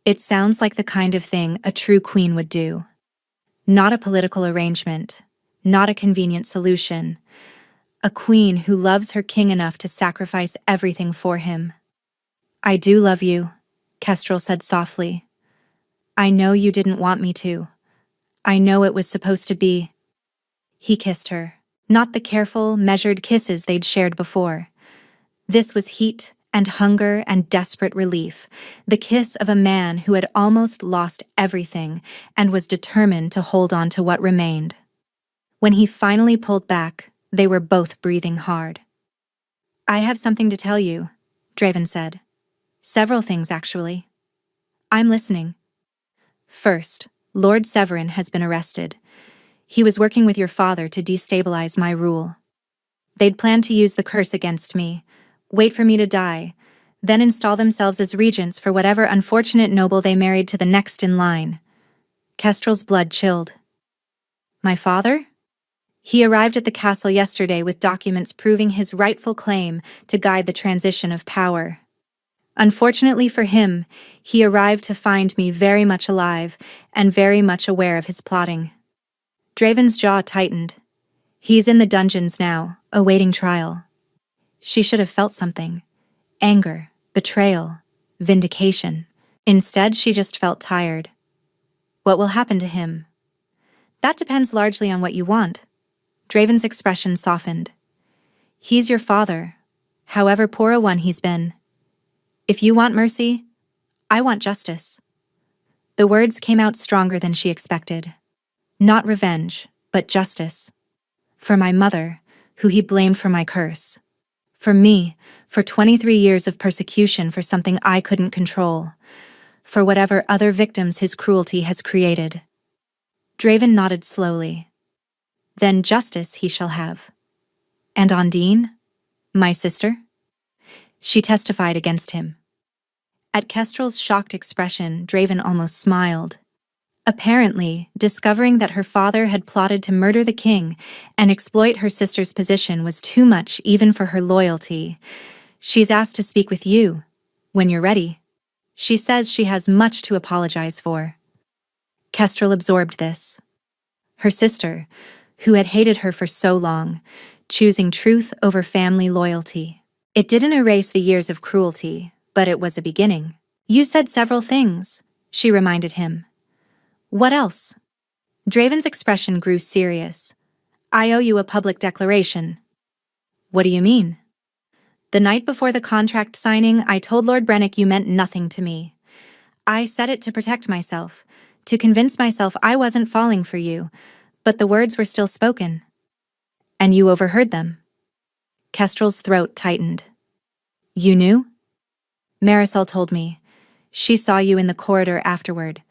"It sounds like the kind of thing a true queen would do. Not a political arrangement, not a convenient solution. A queen who loves her king enough to sacrifice everything for him." "I do love you," Kestrel said softly. "I know you didn't want me to. I know it was supposed to be." He kissed her, not the careful, measured kisses they'd shared before. This was heat and hunger and desperate relief, the kiss of a man who had almost lost everything and was determined to hold on to what remained. When he finally pulled back, they were both breathing hard. "I have something to tell you," Draven said. "Several things, actually." "I'm listening." "First, Lord Severin has been arrested. He was working with your father to destabilize my rule. They'd planned to use the curse against me, wait for me to die, then install themselves as regents for whatever unfortunate noble they married to the next in line." Kestrel's blood chilled. "My father?" "He arrived at the castle yesterday with documents proving his rightful claim to guide the transition of power. Unfortunately for him, he arrived to find me very much alive and very much aware of his plotting." Draven's jaw tightened. "He's in the dungeons now, awaiting trial." She should have felt something. Anger, betrayal, vindication. Instead, she just felt tired. "What will happen to him?" "That depends largely on what you want." Draven's expression softened. "He's your father, however poor a one he's been. If you want mercy, I want justice." The words came out stronger than she expected. Not revenge, but justice. For my mother, who he blamed for my curse. For me, for 23 years of persecution for something I couldn't control. For whatever other victims his cruelty has created. Draven nodded slowly. "Then justice he shall have." "And Ondine? My sister?" She testified against him. At Kestrel's shocked expression, Draven almost smiled. Apparently, discovering that her father had plotted to murder the king and exploit her sister's position was too much even for her loyalty. "She's asked to speak with you, when you're ready. She says she has much to apologize for." Kestrel absorbed this. Her sister, who had hated her for so long, choosing truth over family loyalty. It didn't erase the years of cruelty, but it was a beginning. "You said several things," she reminded him. "What else?" Draven's expression grew serious. "I owe you a public declaration." "What do you mean?" "The night before the contract signing, I told Lord Brennick you meant nothing to me. I said it to protect myself, to convince myself I wasn't falling for you, but the words were still spoken." "And you overheard them?" Kestrel's throat tightened. You knew? Marisol told me. She saw you in the corridor afterward.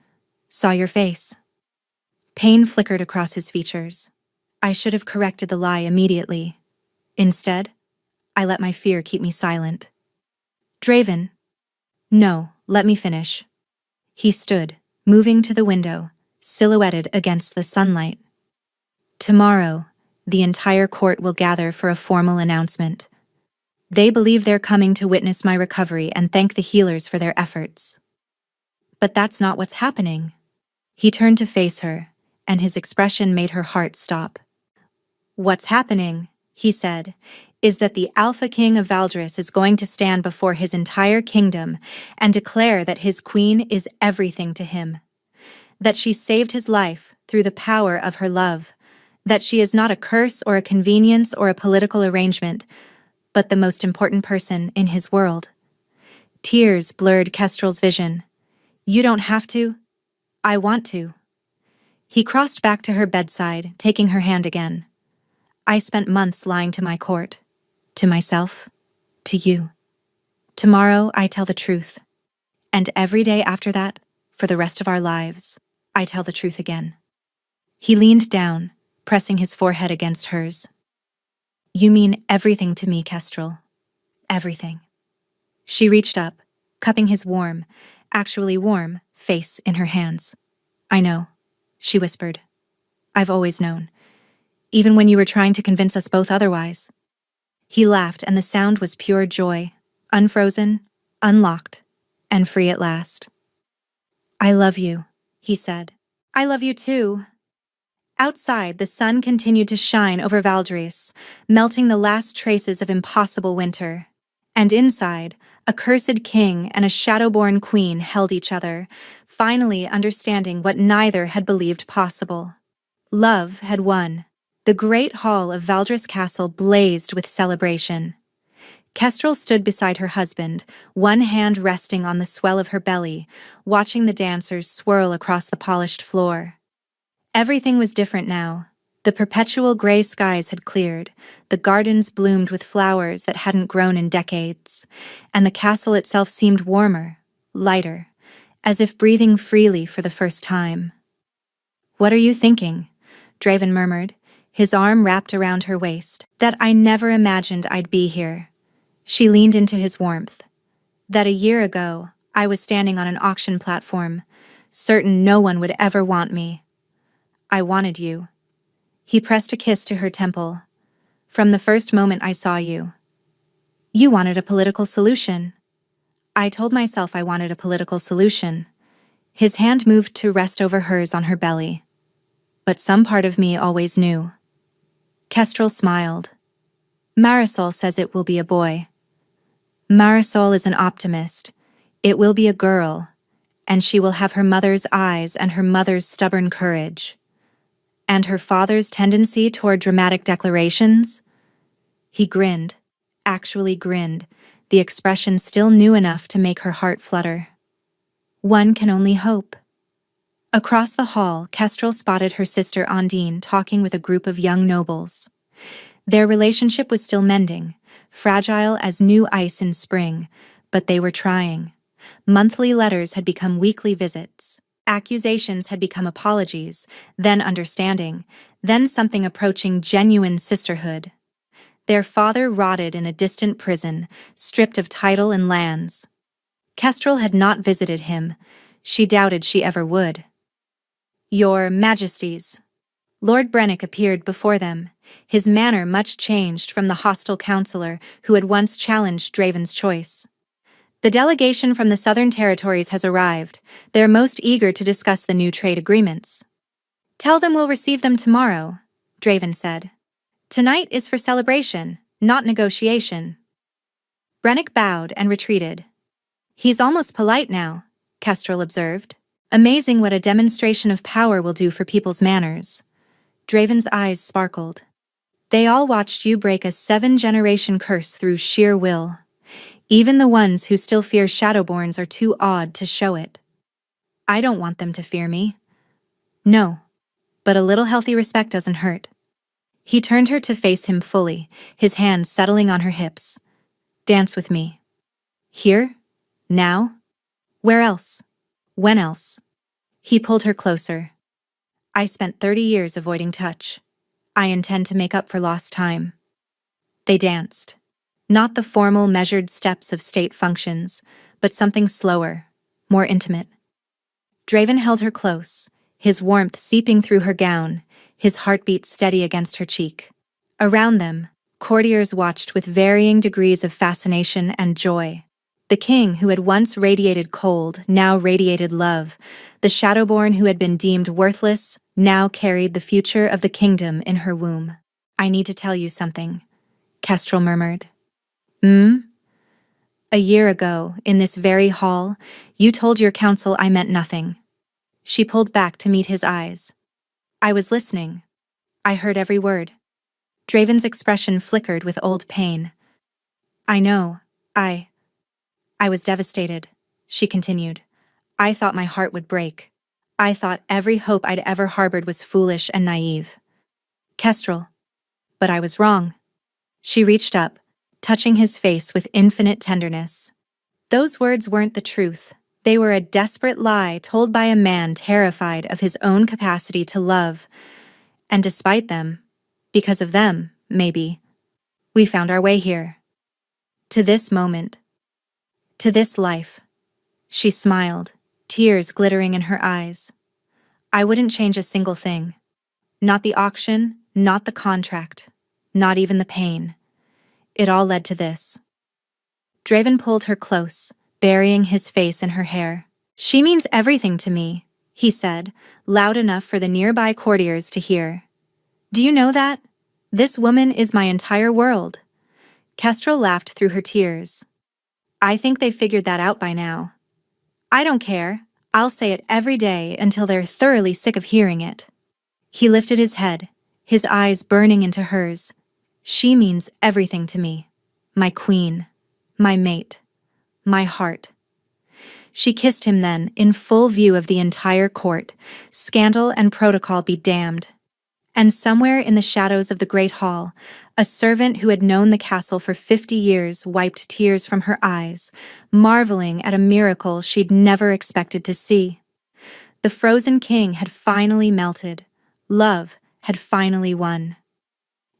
Saw your face. Pain flickered across his features. I should have corrected the lie immediately. Instead, I let my fear keep me silent. Draven. No, let me finish. He stood, moving to the window, silhouetted against the sunlight. Tomorrow, the entire court will gather for a formal announcement. They believe they're coming to witness my recovery and thank the healers for their efforts. But that's not what's happening. He turned to face her, and his expression made her heart stop. What's happening, he said, is that the Alpha King of Valdris is going to stand before his entire kingdom and declare that his queen is everything to him. That she saved his life through the power of her love. That she is not a curse or a convenience or a political arrangement, but the most important person in his world. Tears blurred Kestrel's vision. You don't have to. I want to. He crossed back to her bedside, taking her hand again. I spent months lying to my court. To myself. To you. Tomorrow I tell the truth. And every day after that, for the rest of our lives, I tell the truth again. He leaned down, pressing his forehead against hers. You mean everything to me, Kestrel. Everything. She reached up, cupping his warm, actually warm, face in her hands. I know, she whispered. I've always known. Even when you were trying to convince us both otherwise. He laughed, and the sound was pure joy, unfrozen, unlocked, and free at last. I love you, he said. I love you too. Outside, the sun continued to shine over Valdris, melting the last traces of impossible winter. And inside, a cursed king and a shadowborn queen held each other, finally understanding what neither had believed possible. Love had won. The great hall of Valdris Castle blazed with celebration. Kestrel stood beside her husband, one hand resting on the swell of her belly, watching the dancers swirl across the polished floor. Everything was different now. The perpetual gray skies had cleared, the gardens bloomed with flowers that hadn't grown in decades, and the castle itself seemed warmer, lighter, as if breathing freely for the first time. What are you thinking? Draven murmured, his arm wrapped around her waist. That I never imagined I'd be here. She leaned into his warmth. That a year ago, I was standing on an auction platform, certain no one would ever want me. I wanted you. He pressed a kiss to her temple. From the first moment I saw you. You wanted a political solution. I told myself I wanted a political solution. His hand moved to rest over hers on her belly. But some part of me always knew. Kestrel smiled. Marisol says it will be a boy. Marisol is an optimist. It will be a girl, and she will have her mother's eyes and her mother's stubborn courage. And her father's tendency toward dramatic declarations? He grinned, actually grinned, the expression still new enough to make her heart flutter. One can only hope. Across the hall, Kestrel spotted her sister Ondine talking with a group of young nobles. Their relationship was still mending, fragile as new ice in spring, but they were trying. Monthly letters had become weekly visits. Accusations had become apologies, then understanding, then something approaching genuine sisterhood. Their father rotted in a distant prison, stripped of title and lands. Kestrel had not visited him. She doubted she ever would. Your Majesties. Lord Brennick appeared before them, his manner much changed from the hostile counselor who had once challenged Draven's choice. The delegation from the Southern Territories has arrived. They're most eager to discuss the new trade agreements. Tell them we'll receive them tomorrow, Draven said. Tonight is for celebration, not negotiation. Brennick bowed and retreated. He's almost polite now, Kestrel observed. Amazing what a demonstration of power will do for people's manners. Draven's eyes sparkled. They all watched you break a 7-generation curse through sheer will. Even the ones who still fear Shadowborns are too awed to show it. I don't want them to fear me. No, but a little healthy respect doesn't hurt. He turned her to face him fully, his hands settling on her hips. Dance with me. Here? Now? Where else? When else? He pulled her closer. I spent 30 years avoiding touch. I intend to make up for lost time. They danced. Not the formal, measured steps of state functions, but something slower, more intimate. Draven held her close, his warmth seeping through her gown, his heartbeat steady against her cheek. Around them, courtiers watched with varying degrees of fascination and joy. The king, who had once radiated cold, now radiated love. The Shadowborn, who had been deemed worthless, now carried the future of the kingdom in her womb. I need to tell you something, Kestrel murmured. A year ago, in this very hall, you told your council I meant nothing. She pulled back to meet his eyes. I was listening. I heard every word. Draven's expression flickered with old pain. I know. I was devastated, she continued. I thought my heart would break. I thought every hope I'd ever harbored was foolish and naive. Kestrel. But I was wrong. She reached up, touching his face with infinite tenderness. Those words weren't the truth. They were a desperate lie told by a man terrified of his own capacity to love. And despite them, because of them, maybe, we found our way here. To this moment. To this life. She smiled, tears glittering in her eyes. I wouldn't change a single thing. Not the auction, not the contract, not even the pain. It all led to this. Draven pulled her close, burying his face in her hair. She means everything to me, he said, loud enough for the nearby courtiers to hear. Do you know that? This woman is my entire world. Kestrel laughed through her tears. I think they've figured that out by now. I don't care. I'll say it every day until they're thoroughly sick of hearing it. He lifted his head, his eyes burning into hers. She means everything to me. My queen. My mate. My heart. She kissed him then, in full view of the entire court, scandal and protocol be damned. And somewhere in the shadows of the great hall, a servant who had known the castle for 50 years wiped tears from her eyes, marveling at a miracle she'd never expected to see. The frozen king had finally melted. Love had finally won.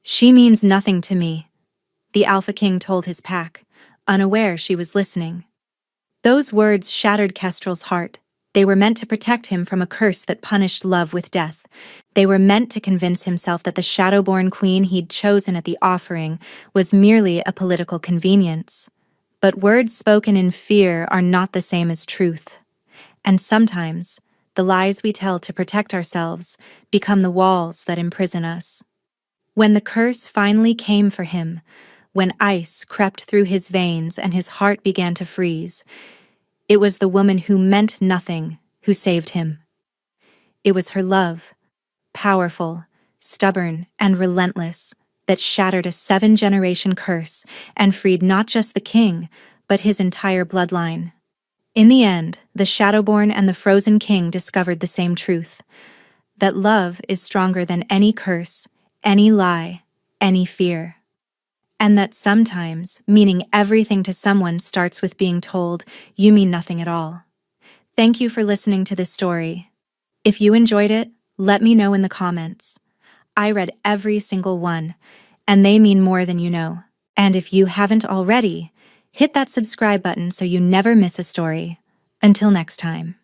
She means nothing to me, the Alpha King told his pack, unaware she was listening. Those words shattered Kestrel's heart. They were meant to protect him from a curse that punished love with death. They were meant to convince himself that the Shadowborn queen he'd chosen at the offering was merely a political convenience. But words spoken in fear are not the same as truth. And sometimes, the lies we tell to protect ourselves become the walls that imprison us. When the curse finally came for him, when ice crept through his veins and his heart began to freeze, it was the woman who meant nothing who saved him. It was her love, powerful, stubborn, and relentless, that shattered a 7-generation curse and freed not just the king, but his entire bloodline. In the end, the Shadowborn and the Frozen King discovered the same truth, that love is stronger than any curse, any lie, any fear. And that sometimes meaning everything to someone starts with being told, you mean nothing at all. Thank you for listening to this story. If you enjoyed it, let me know in the comments. I read every single one, and they mean more than you know. And if you haven't already, hit that subscribe button so you never miss a story. Until next time.